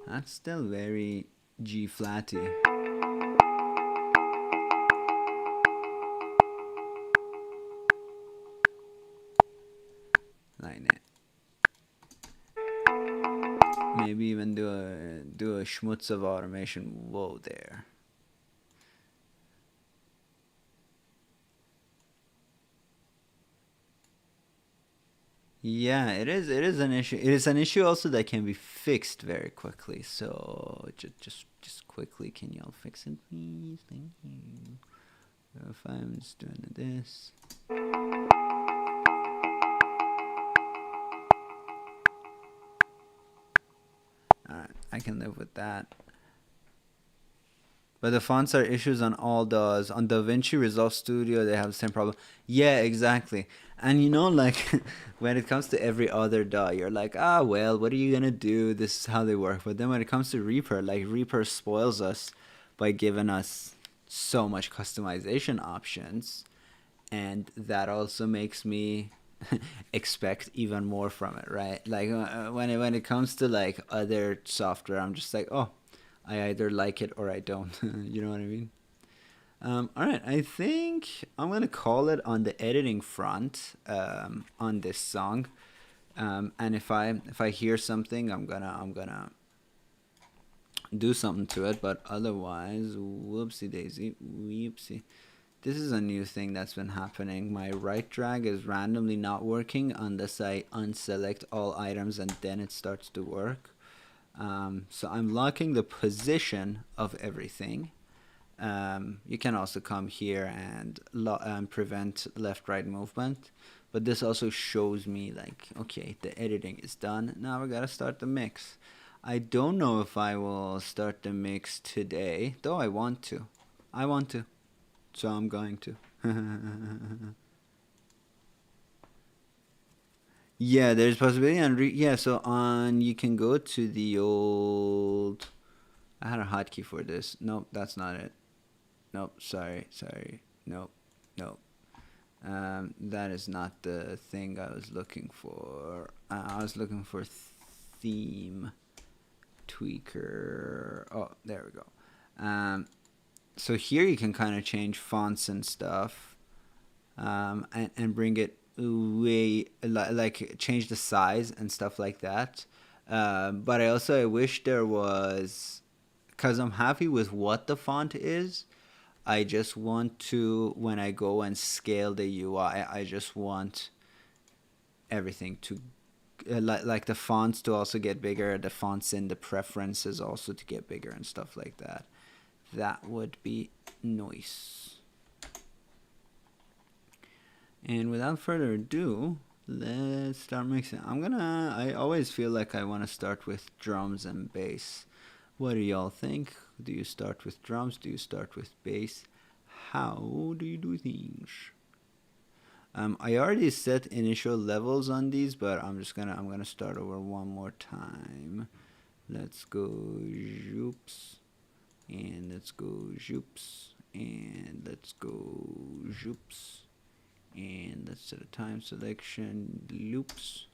That's still very G flatty. Like that. Maybe even do a schmutz of automation. Whoa there. Yeah, it is. It is an issue. It is an issue also that can be fixed very quickly. So just quickly, can y'all fix it, please? Thank you. If I'm just doing this. Alright, I can live with that. But the fonts are issues on all DAWs. On DaVinci Resolve Studio, they have the same problem. Yeah, exactly. And you know, like, when it comes to every other DAW, you're like, well, what are you gonna do? This is how they work. But then when it comes to Reaper, like, Reaper spoils us by giving us so much customization options. And that also makes me expect even more from it, right? Like, when it comes to, like, other software, I'm just like, oh, I either like it or I don't. You know what I mean? All right, I think I'm gonna call it on the editing front, on this song. And if I hear something, I'm gonna do something to it. But otherwise, whoopsie daisy, whoopsie. This is a new thing that's been happening. My right drag is randomly not working unless I unselect all items and then it starts to work. So I'm locking the position of everything. You can also come here and prevent left-right movement. But this also shows me, like, okay, the editing is done. Now we gotta start the mix. I don't know if I will start the mix today, though I want to. So I'm going to. Yeah, there's possibility on so on you can go to the old. I had a hotkey for this. Nope, that's not it. Nope, sorry. Nope. That is not the thing I was looking for. I was looking for theme tweaker. Oh, there we go. So here you can kind of change fonts and stuff, and bring it way like change the size and stuff like that. But I wish there was, because I'm happy with what the font is. I just want to, when I go and scale the UI, I just want everything to like the fonts to also get bigger, the fonts in the preferences also to get bigger and stuff like that. That would be nice. And without further ado, let's start mixing. I always feel like I want to start with drums and bass. What do y'all think? Do you start with drums? Do you start with bass? How do you do things? I already set initial levels on these, but I'm gonna start over one more time. Let's go zhoops, and let's go zhoops, and let's go zhoops, and let's set a time selection loops.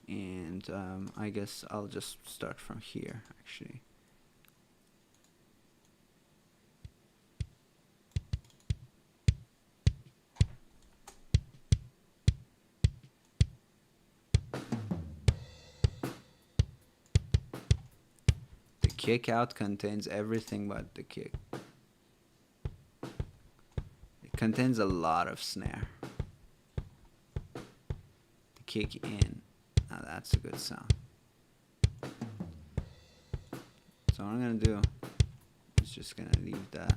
And I guess I'll just start from here actually. The kick out contains everything but the kick. It contains a lot of snare. The kick in. Now that's a good sound. So what I'm gonna do is just gonna leave that.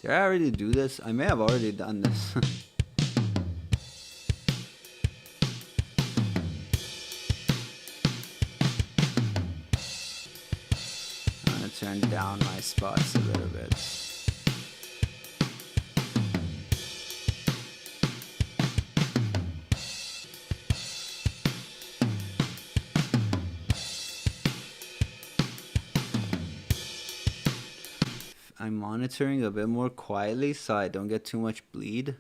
Did I already do this? I may have already done this. I'm gonna turn down my spots a little bit. I'm monitoring a bit more quietly so I don't get too much bleed.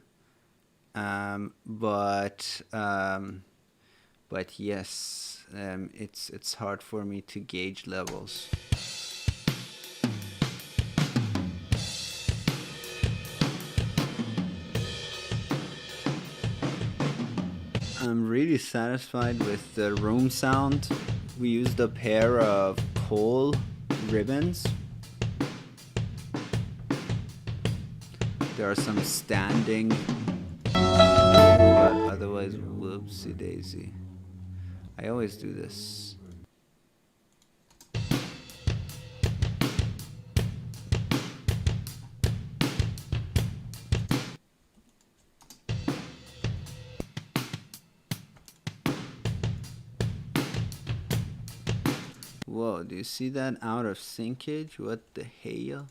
But yes, it's hard for me to gauge levels. I'm really satisfied with the room sound. We used a pair of coal ribbons. There are some standing, but otherwise, whoopsie daisy. I always do this. Whoa, do you see that out of syncage? What the hell?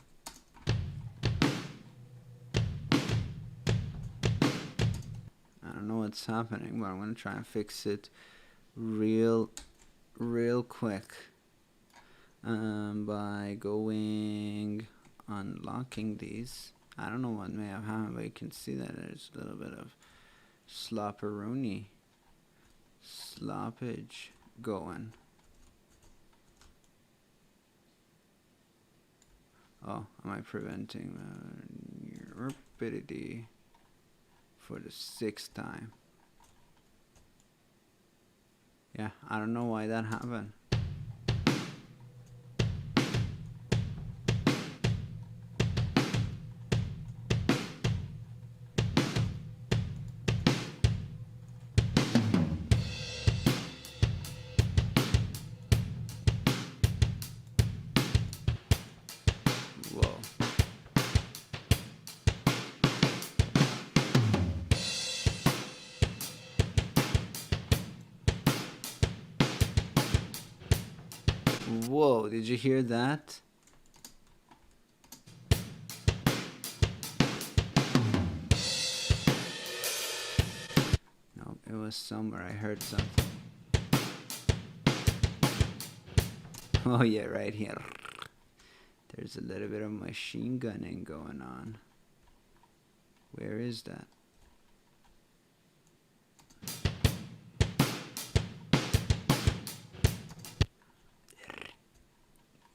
What's happening, but I'm gonna try and fix it real quick by unlocking these. I don't know what may have happened, but you can see that there's a little bit of sloppage going. Oh, am I preventing rapidity for the 6th time? Yeah, I don't know why that happened. Whoa, did you hear that? was somewhere. I heard something. Oh yeah, right here. There's a little bit of machine gunning going on. Where is that?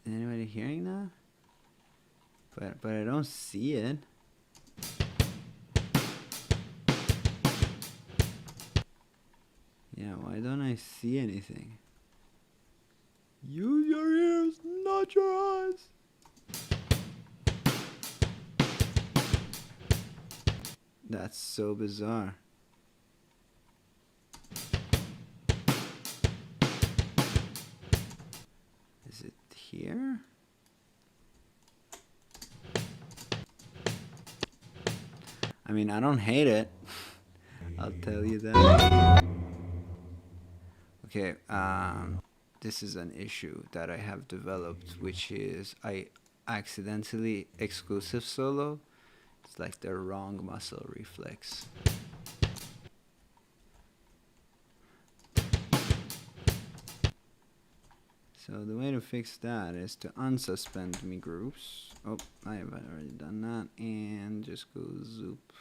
Anybody hearing that? But I don't see it. Yeah, why don't I see anything? Use your ears, not your eyes. That's so bizarre. Is it here? I mean, I don't hate it. I'll tell you that. Okay, this is an issue that I have developed, which is I accidentally exclusive solo. It's like the wrong muscle reflex. So the way to fix that is to unsuspend me groups. Oh, I have already done that. And just go zoop.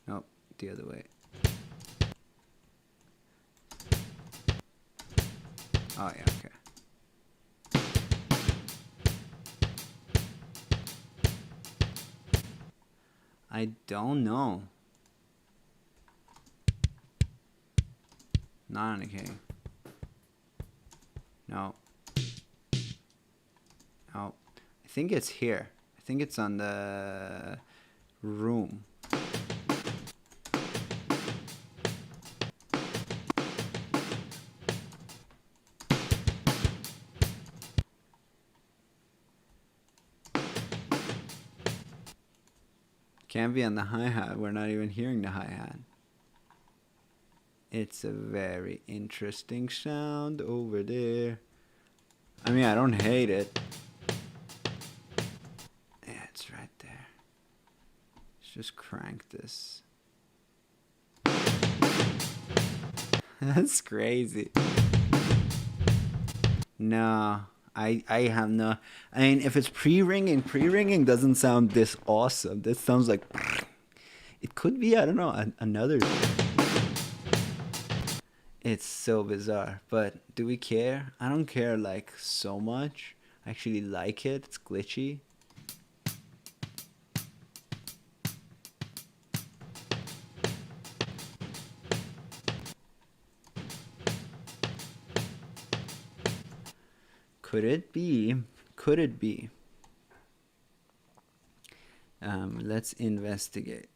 Nope, the other way. Oh yeah, okay. I don't know. Not on a K. No. No. I think it's here. I think it's on the room. Can't be on the hi-hat. We're not even hearing the hi-hat. It's a very interesting sound over there. I mean, I don't hate it. Yeah, it's right there. Let's just crank this. That's crazy. No, I have no... I mean, if it's pre-ringing doesn't sound this awesome. This sounds like... It could be, I don't know, another... It's so bizarre, but do we care? I don't care like so much. I actually like it. It's glitchy. Could it be? Could it be? Let's investigate.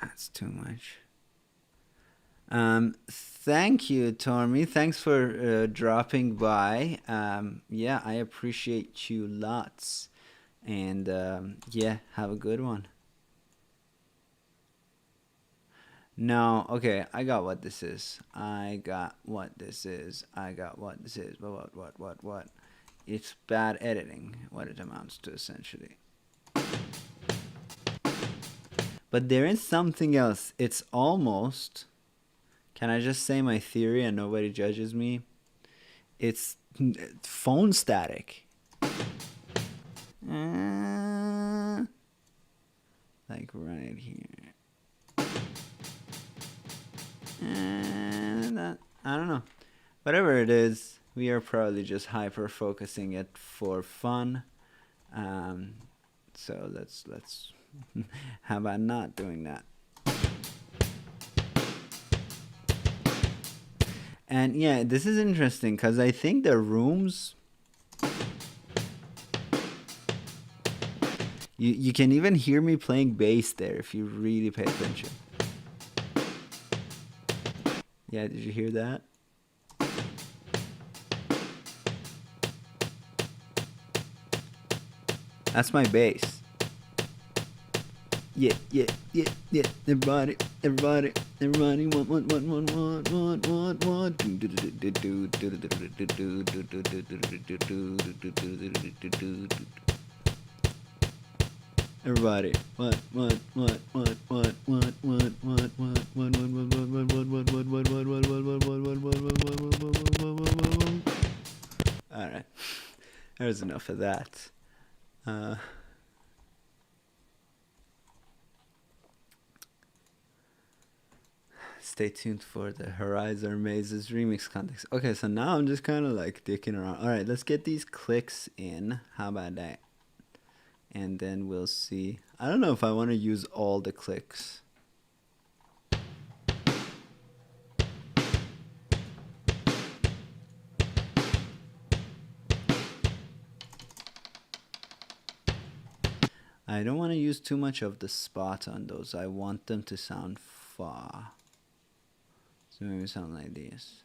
That's too much. Thank you, Tormy. Thanks for dropping by. Yeah, I appreciate you lots. And yeah, have a good one. No, okay, I got what this is. What? It's bad editing, what it amounts to, essentially. But there is something else. It's almost... Can I just say my theory and nobody judges me? It's phone static. Like right here. I don't know. Whatever it is, we are probably just hyper focusing it for fun. So let's how about not doing that? And yeah, this is interesting because I think the rooms, you can even hear me playing bass there if you really pay attention. Yeah, did you hear that? That's my bass. Yeah. Everybody, one. Everybody, what? All right, there's enough of that. Stay tuned for the Horizon Mazes remix context. Okay, so now I'm just kind of like dicking around. All right, let's get these clicks in. How about that? And then we'll see. I don't know if I want to use all the clicks. I don't want to use too much of the spot on those. I want them to sound far. So maybe sound like this.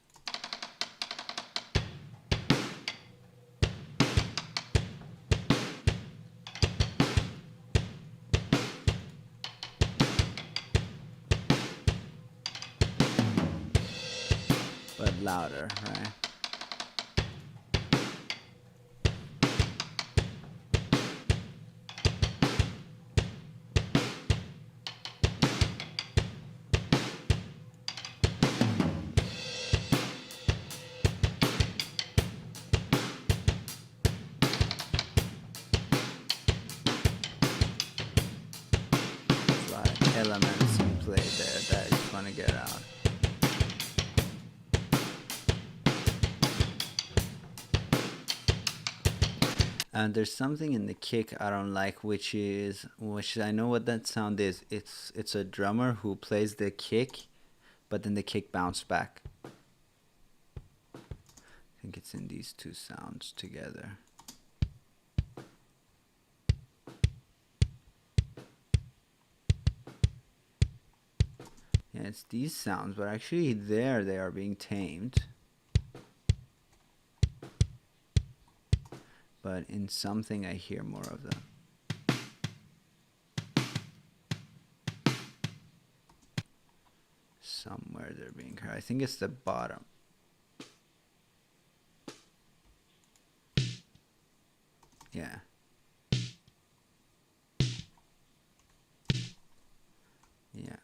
But louder, right? Elements in play there that I just want to get out. And there's something in the kick I don't like, which I know what that sound is. It's a drummer who plays the kick, but then the kick bounced back. I think it's in these two sounds together. Yeah, it's these sounds, but actually there they are being tamed. But in something I hear more of them. Somewhere they're being heard. I think it's the bottom. Yeah. Yeah.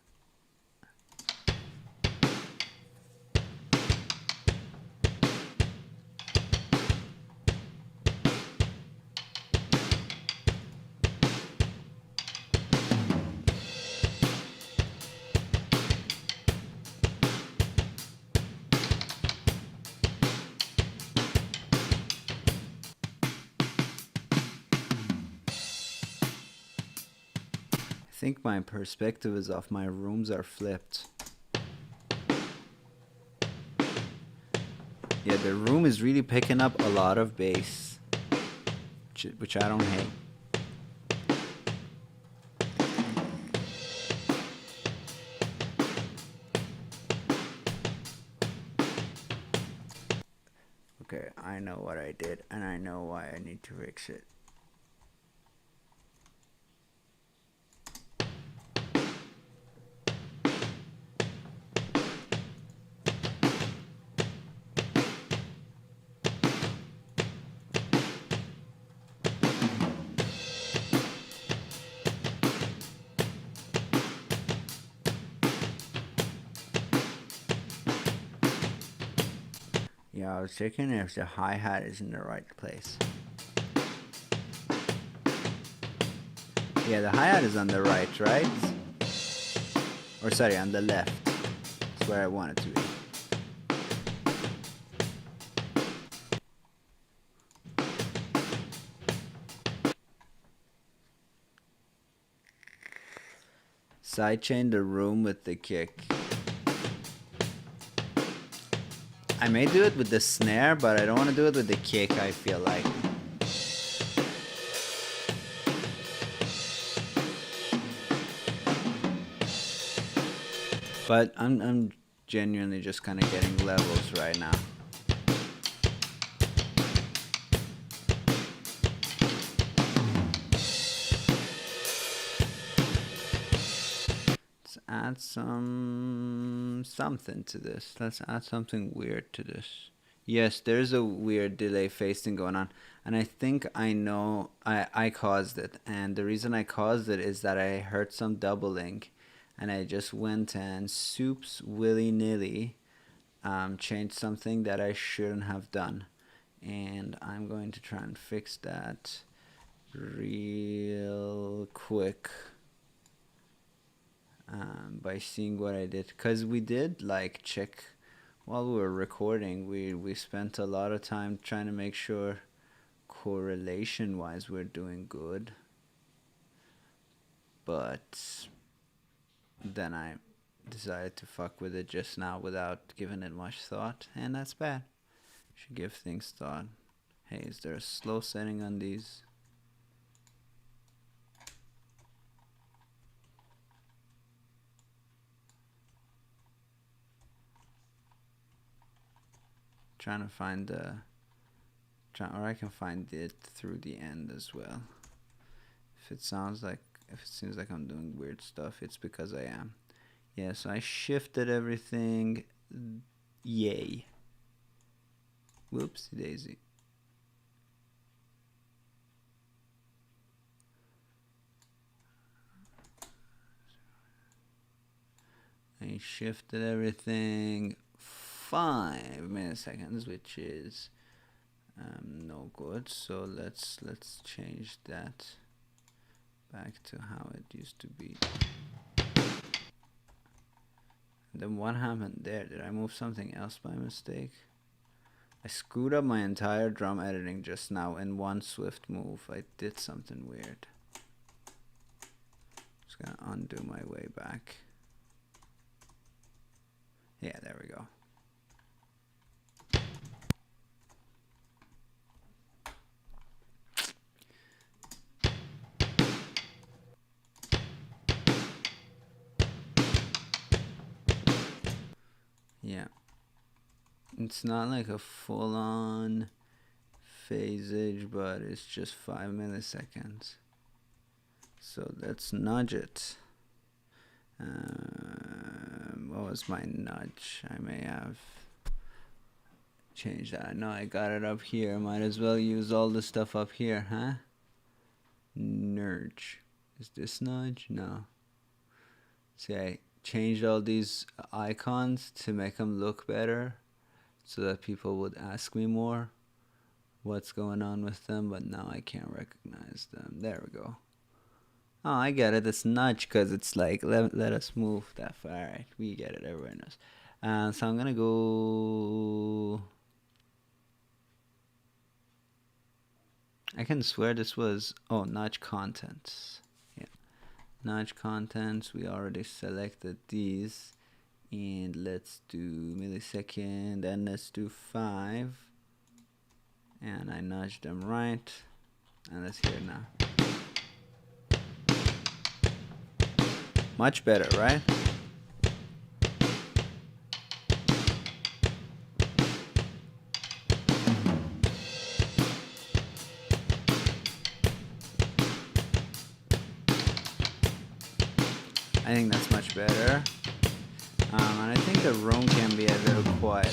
I think my perspective is off. My rooms are flipped. Yeah, the room is really picking up a lot of bass, which I don't hate. Okay, I know what I did, and I know why I need to fix it. Yeah, I was checking if the hi-hat is in the right place. Yeah, the hi-hat is on the right? Or sorry, on the left. That's where I want it to be. Sidechain the room with the kick. I may do it with the snare, but I don't want to do it with the kick, I feel like. But I'm genuinely just kind of getting levels right now. Let's add something to this. Let's add something weird to this. Yes, there's a weird delay phase thing going on. And I think I know I caused it. And the reason I caused it is that I heard some doubling, and I just went and soups willy nilly changed something that I shouldn't have done. And I'm going to try and fix that real quick by seeing what I did. Because we did like check while we were recording. We spent a lot of time trying to make sure correlation wise we're doing good. But then I decided to fuck with it just now without giving it much thought, and that's bad. Should give things thought. Hey, is there a slow setting on these? Trying to find the or I can find it through the end as well. If it seems like I'm doing weird stuff, it's because I am. Yeah, so I shifted everything. Yay. Whoopsie daisy. I shifted everything 5 milliseconds, which is no good. So let's change that back to how it used to be. And then what happened there? Did I move something else by mistake? I screwed up my entire drum editing just now in one swift move. I did something weird. Just gonna undo my way back. Yeah, there we go. Yeah. It's not like a full-on phasage, but it's just 5 milliseconds. So let's nudge it. What was my nudge? I may have changed that. No, I got it up here. Might as well use all the stuff up here, huh? Nudge. Is this nudge? No. See, I changed all these icons to make them look better so that people would ask me more what's going on with them, but now I can't recognize them. There we go. Oh, I get it. It's nudge because it's like, let us move that far. All right, we get it. Everyone knows. So I'm going to go... I can swear this was... Oh, nudge contents. Yeah. Nudge contents. We already selected these. And let's do millisecond. And let's do 5. And I nudged them right. And let's hear it now. Much better, right? I think that's much better. And I think the room can be a little quieter.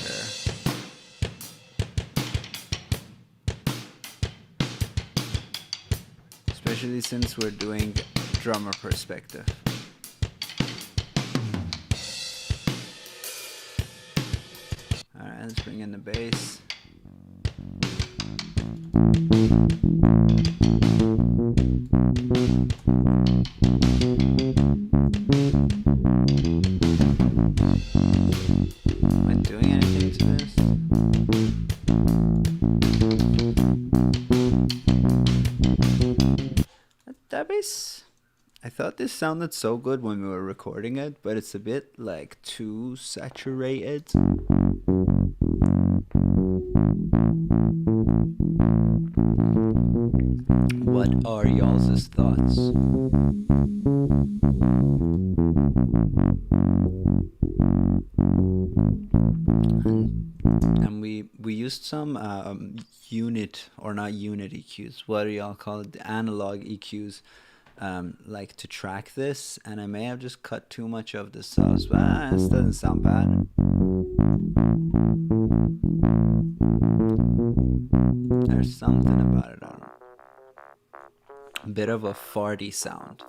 Especially since we're doing drummer perspective. Alright, let's bring in the bass. Am I doing anything to this? That bass, I thought this sounded so good when we were recording it, but it's a bit like too saturated. What are y'all's thoughts? And we used some unit, or not unit EQs, what do y'all call it, the analog EQs, like to track this, and I may have just cut too much of the subs, but this doesn't sound bad. There's something about it. I don't know. A bit of a farty sound.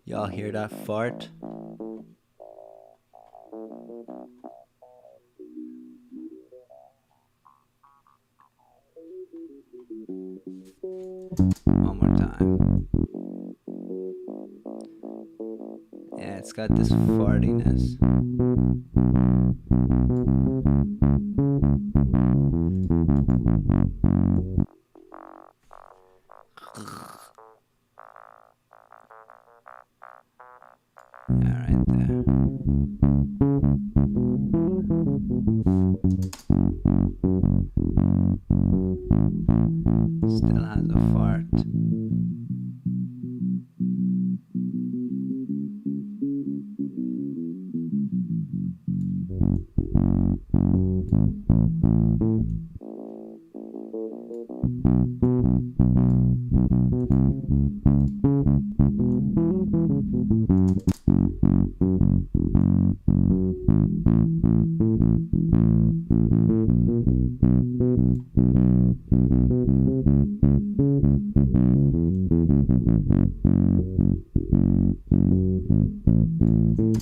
Y'all hear that fart? One more time. Yeah, it's got this fartiness. Yeah, right there. Still has a fart.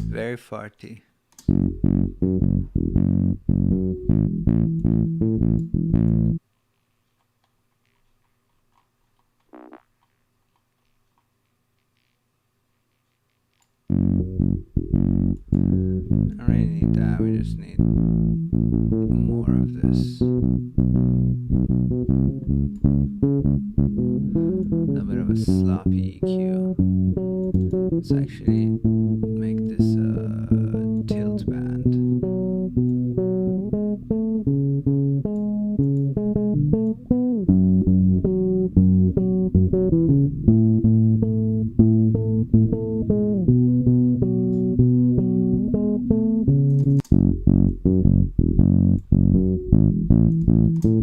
Very farty. I don't really need that, we just need more of this. A bit of a sloppy EQ. Let's actually make this a tilt band.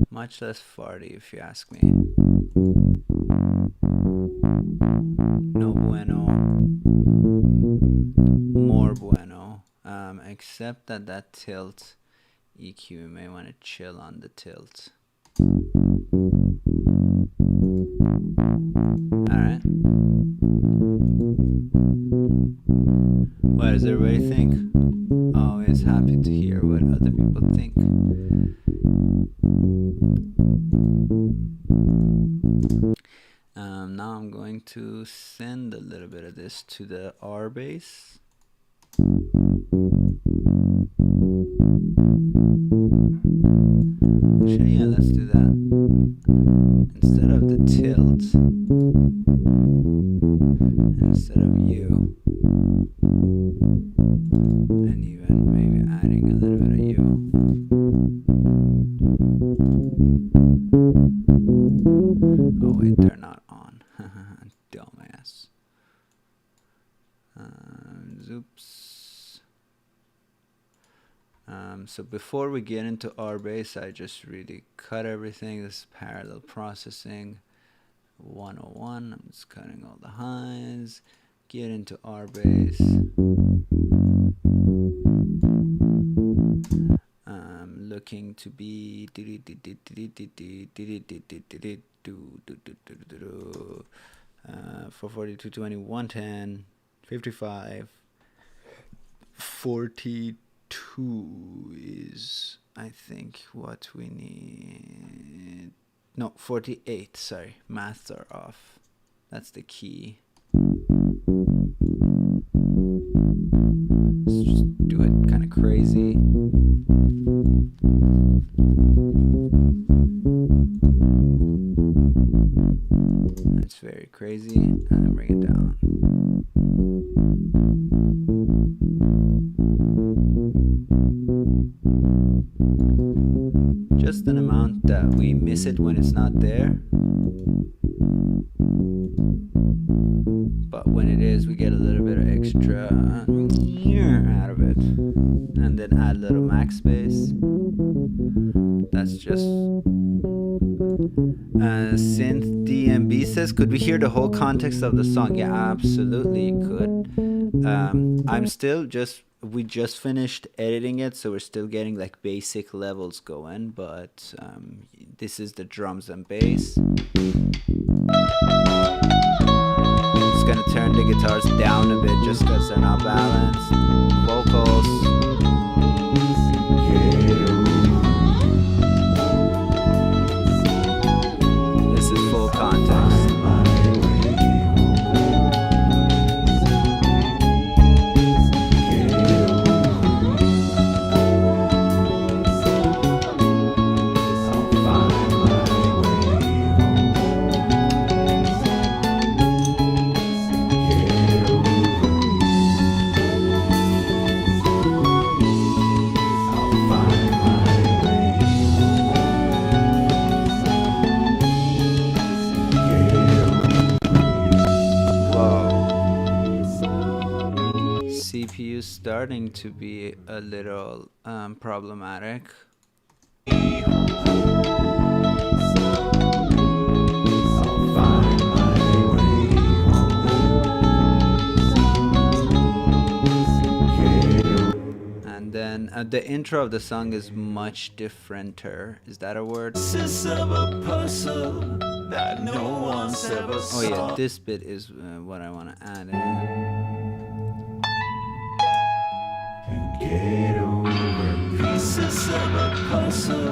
Much less farty, if you ask me. No bueno. More bueno. Except that tilt EQ, you may want to chill on the tilt. Alright. What does everybody think? Always happy to hear what other people think. Now I'm going to send a little bit of this to the R bass. Actually, yeah, let's do that. Instead of the tilt, instead of you, and even maybe adding a little bit of you. Oh wait, they're not on. Dumbass. Oops. So before we get into R bass, I just really cut everything. This is parallel processing 101. I'm just cutting all the highs. Get into R bass. Looking to be 442, 20, 110, 55, 42 is, I think, what we need. No, 48, sorry. Maths are off. That's the key. Let's just do it kind of crazy. That's very crazy, and then bring it down. Just an amount that we miss it when it's not there. But when it is, we get a little bit of extra out of it. And then add a little max bass. That's just Synth DMB says, could we hear the whole context of the song? Yeah, absolutely you could. I'm still just we just finished editing it, so we're still getting like basic levels going, but this is the drums and bass. Just gonna turn the guitars down a bit just because they're not balanced. Vocals. This is full context. CPU starting to be a little problematic. And then the intro of the song is much differenter. Is that a word? Oh yeah, this bit is what I want to add in. Get over pieces of a puzzle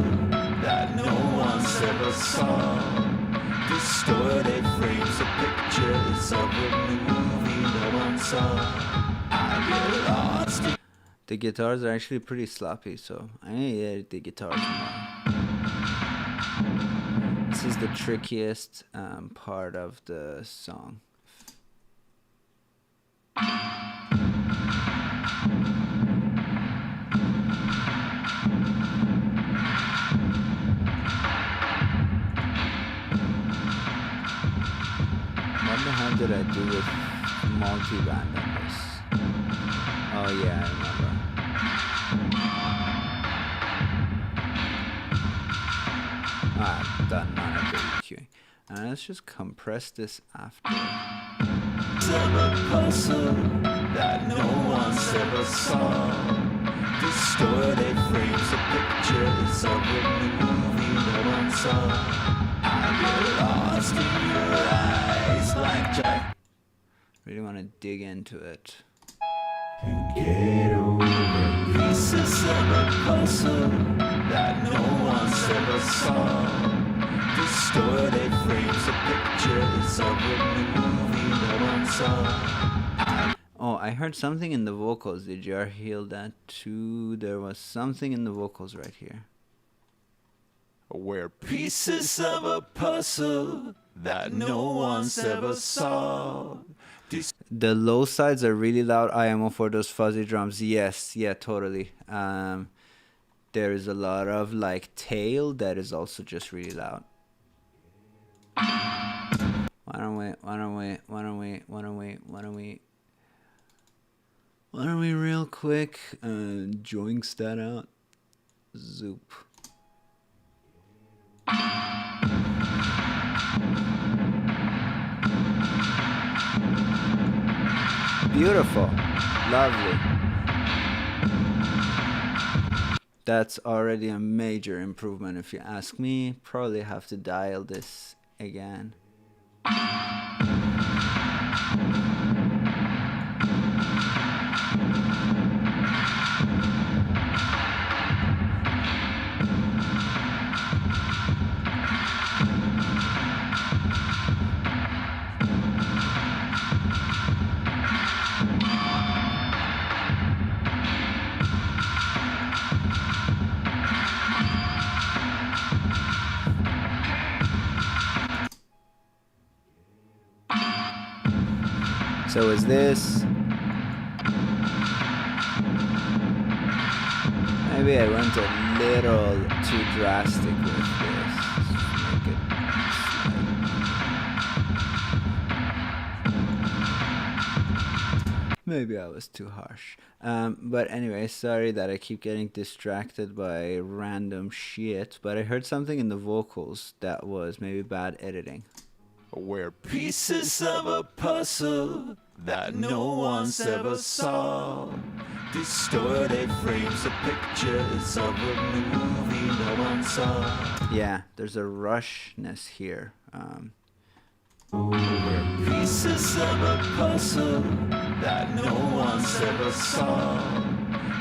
that no one's ever saw. Distorted frames of pictures of a movie no one saw. I get lost. The guitars are actually pretty sloppy, so I need to edit the guitars more. This is the trickiest part of the song. What the hell did I do with multi-band on this? Oh yeah, I remember. I've done none of the EQing. And let's just compress this after. Puzzle that no one's ever saw. Distorted frames of pictures of a movie no one saw. I get lost in your eyes like Jack. Really want to dig into it. Get over pieces of a puzzle that no one's ever saw. Distorted frames of pictures of a movie no one saw. Oh, I heard something in the vocals. Did you hear that too? There was something in the vocals right here. We're pieces of a puzzle that no one's ever solved. The low sides are really loud. IMO for those fuzzy drums. Yes, yeah, totally. There is a lot of like tail that is also just really loud. Why don't we real quick joinks that out? Zoop. Beautiful. Lovely. That's already a major improvement if you ask me. Probably have to dial this again. So is this. Maybe I went a little too drastic with this. Make it slight. Maybe I was too harsh. But anyway, sorry that I keep getting distracted by random shit. But I heard something in the vocals that was maybe bad editing. We're pieces of a puzzle that no one's ever solved. Distorted frames of pictures of a movie no one saw. Yeah, there's a rushness here. Pieces of a puzzle that no one's ever saw.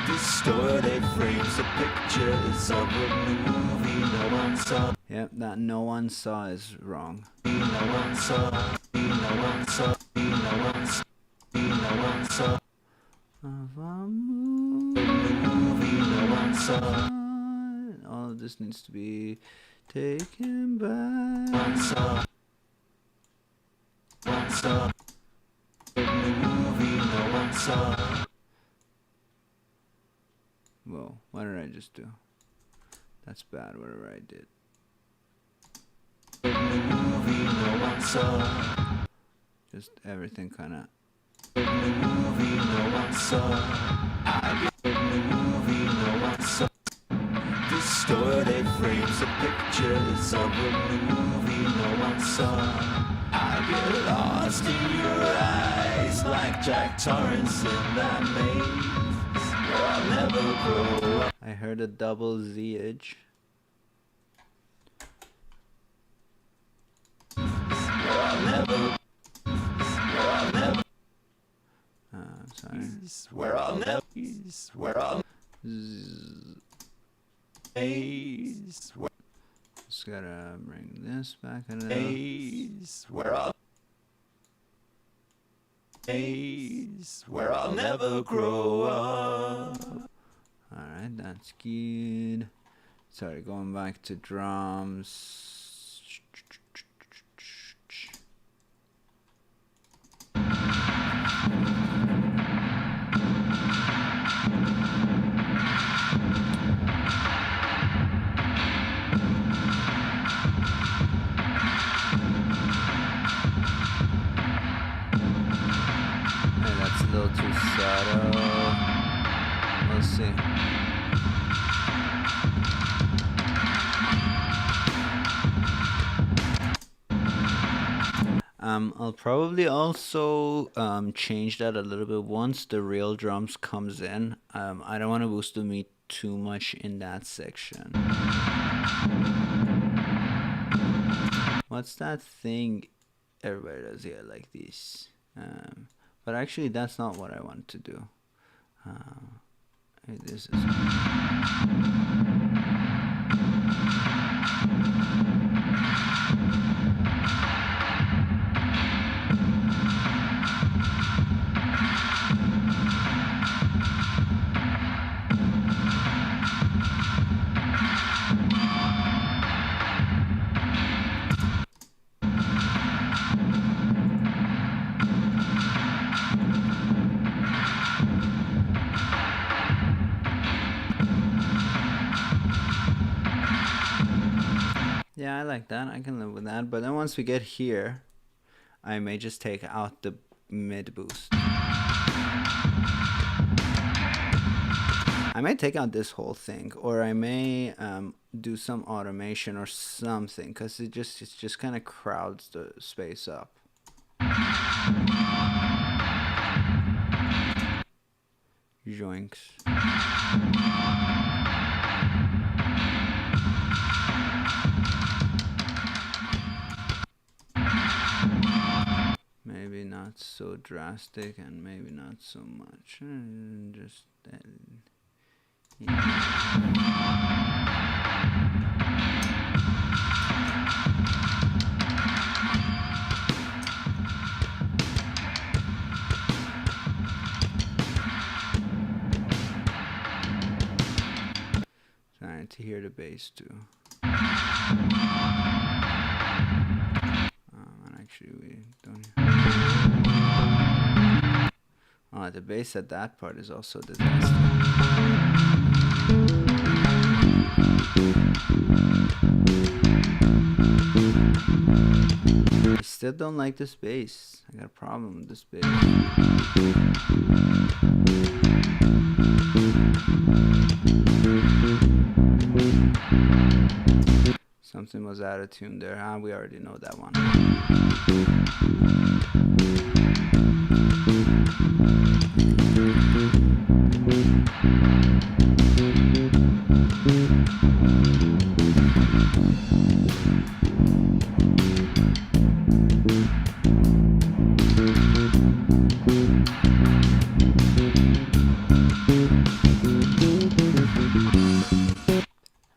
Distorted frames of pictures of a movie no one saw. Yep, that no one saw is wrong. No one saw. No one saw. No one saw. No one saw. Of a movie No one saw. all of this needs to be taken back. One saw. One saw. Movie no one saw. Whoa, what did I just do? That's bad, whatever I did. Movie no one saw. Just everything kinda. Movie no one saw. Movie no one saw. Distorted frames of pictures of a movie no one saw. I get lost in your eyes like Jack Torrance in that maze where I'll never grow up. I heard a double Z-edge. Where I'll never. Sorry. Where I'll never. Where I'll. Just gotta bring this back a little. Where I'll never grow up. Alright, that's good. Sorry, going back to drums. That's a little too subtle. We'll see. I'll probably also change that a little bit once the real drums comes in. I don't want to boost the meat too much in that section. What's that thing everybody does here like this? But actually that's not what I want to do. This is yeah, I like that. I can live with that. But then once we get here, I may just take out the mid boost. I may take out this whole thing, or I may do some automation or something, because it just kind of crowds the space up. Joinks. Maybe not so drastic, and maybe not so much. Just trying to hear the bass too. And actually we don't. Oh, the bass at that part is also disaster. I still don't like this bass. I got a problem with this bass. Something was out of tune there. We already know that one.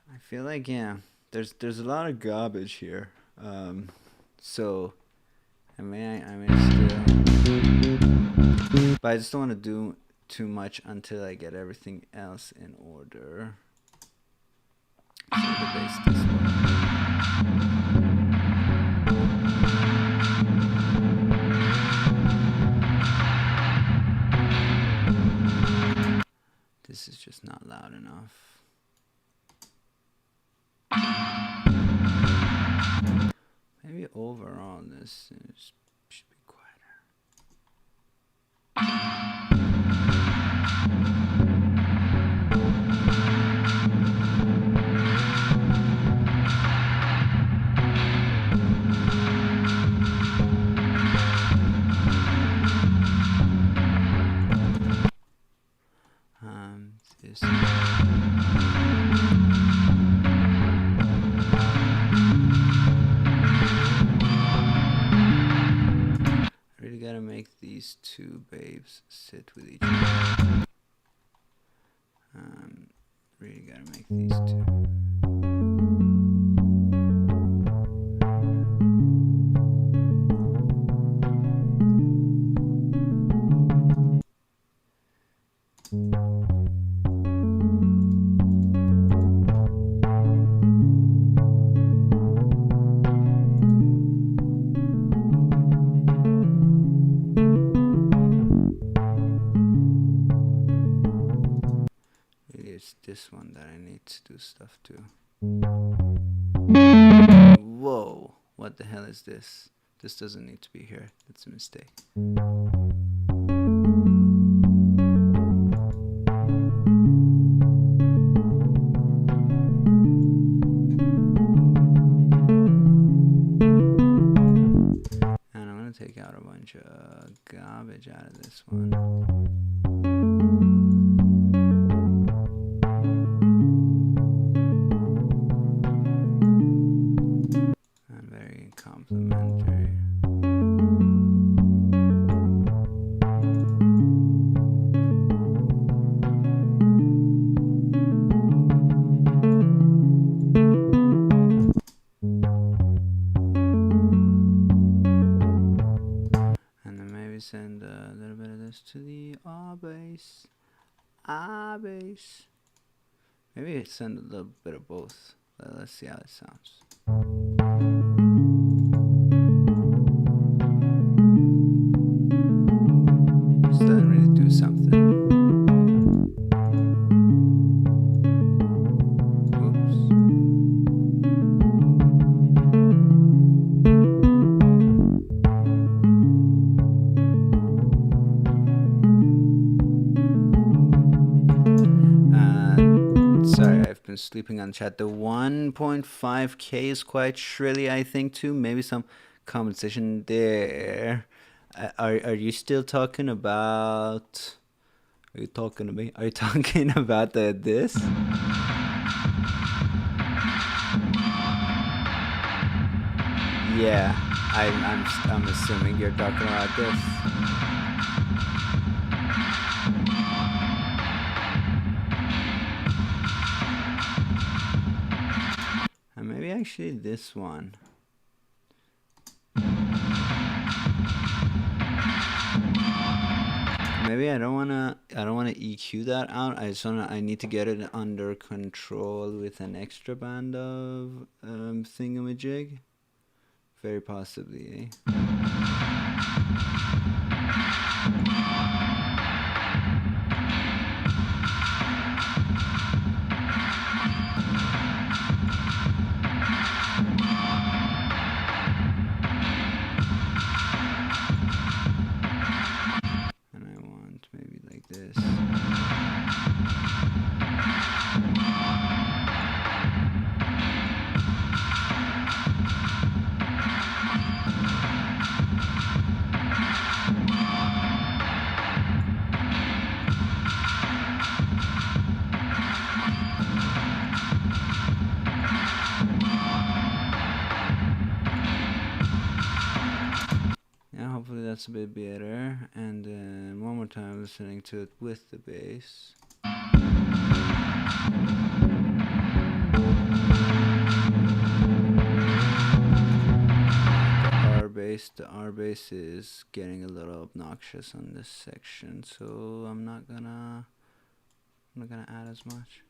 I feel like, yeah, there's a lot of garbage here. So I may still, but I just don't want to do too much until I get everything else in order. So the bass this way. This is just not loud enough. Maybe overall this should be quieter. This. Gotta make these two babes sit with each other. Really gotta make these two. This one that I need to do stuff to. Whoa, what the hell is this? This doesn't need to be here. That's a mistake. And I'm gonna take out a bunch of garbage out of this one. Complimentary. And then maybe send a little bit of this to the R bass. R bass. Maybe send a little bit of both. Let's see how it sounds. Sleeping on chat. The 1.5K is quite shrilly, I think, too. Maybe some compensation there. Are you still talking about? Are you talking to me? Are you talking about this? Yeah, I'm assuming you're talking about this. And maybe actually this one. Maybe I don't wanna EQ that out. I need to get it under control with an extra band of thingamajig. Very possibly, eh? that's a bit better. And then one more time, listening to it with the bass. The R bass is getting a little obnoxious on this section, so I'm not gonna add as much.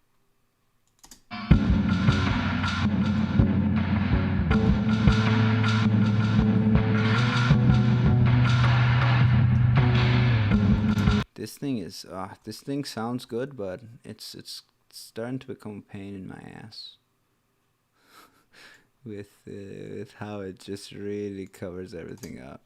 This thing sounds good, but it's starting to become a pain in my ass with how it just really covers everything up.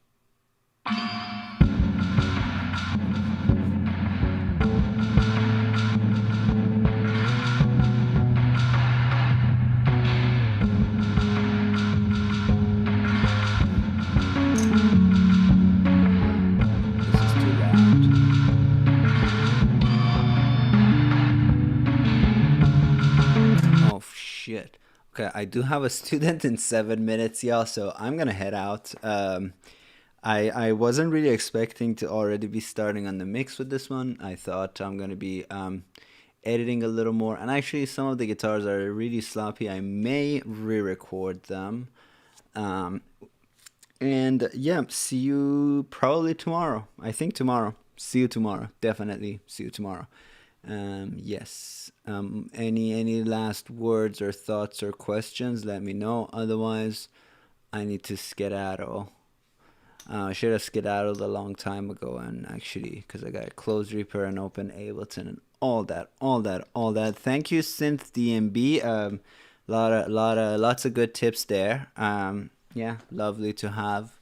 Shit. Okay, I do have a student in 7 minutes, y'all, so I'm gonna head out. I wasn't really expecting to already be starting on the mix with this one. I thought I'm gonna be editing a little more, and actually some of the guitars are really sloppy. I may re-record them. And yeah, see you probably tomorrow. I think tomorrow. See you tomorrow. Definitely see you tomorrow. Yes. Any last words or thoughts or questions? Let me know. Otherwise, I need to skedaddle. I should have skedaddled a long time ago, and actually, because I got to close Reaper and open Ableton and all that. Thank you, Synth DMB. Lots of good tips there. Yeah, lovely to have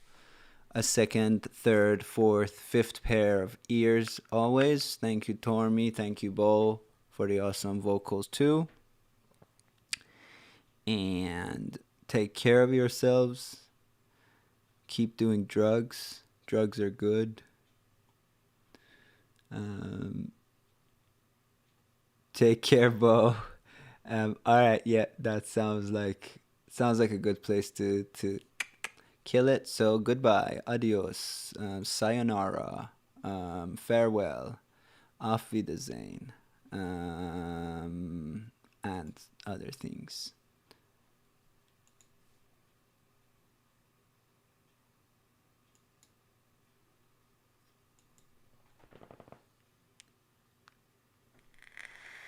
a second, third, fourth, fifth pair of ears always. Thank you, Tormy. Thank you, Bo, for the awesome vocals too. And take care of yourselves. Keep doing drugs. Drugs are good. Take care, Bo. All right, yeah, that sounds like a good place to kill it. So goodbye, adios, sayonara, farewell, auf Wiedersehen, and other things.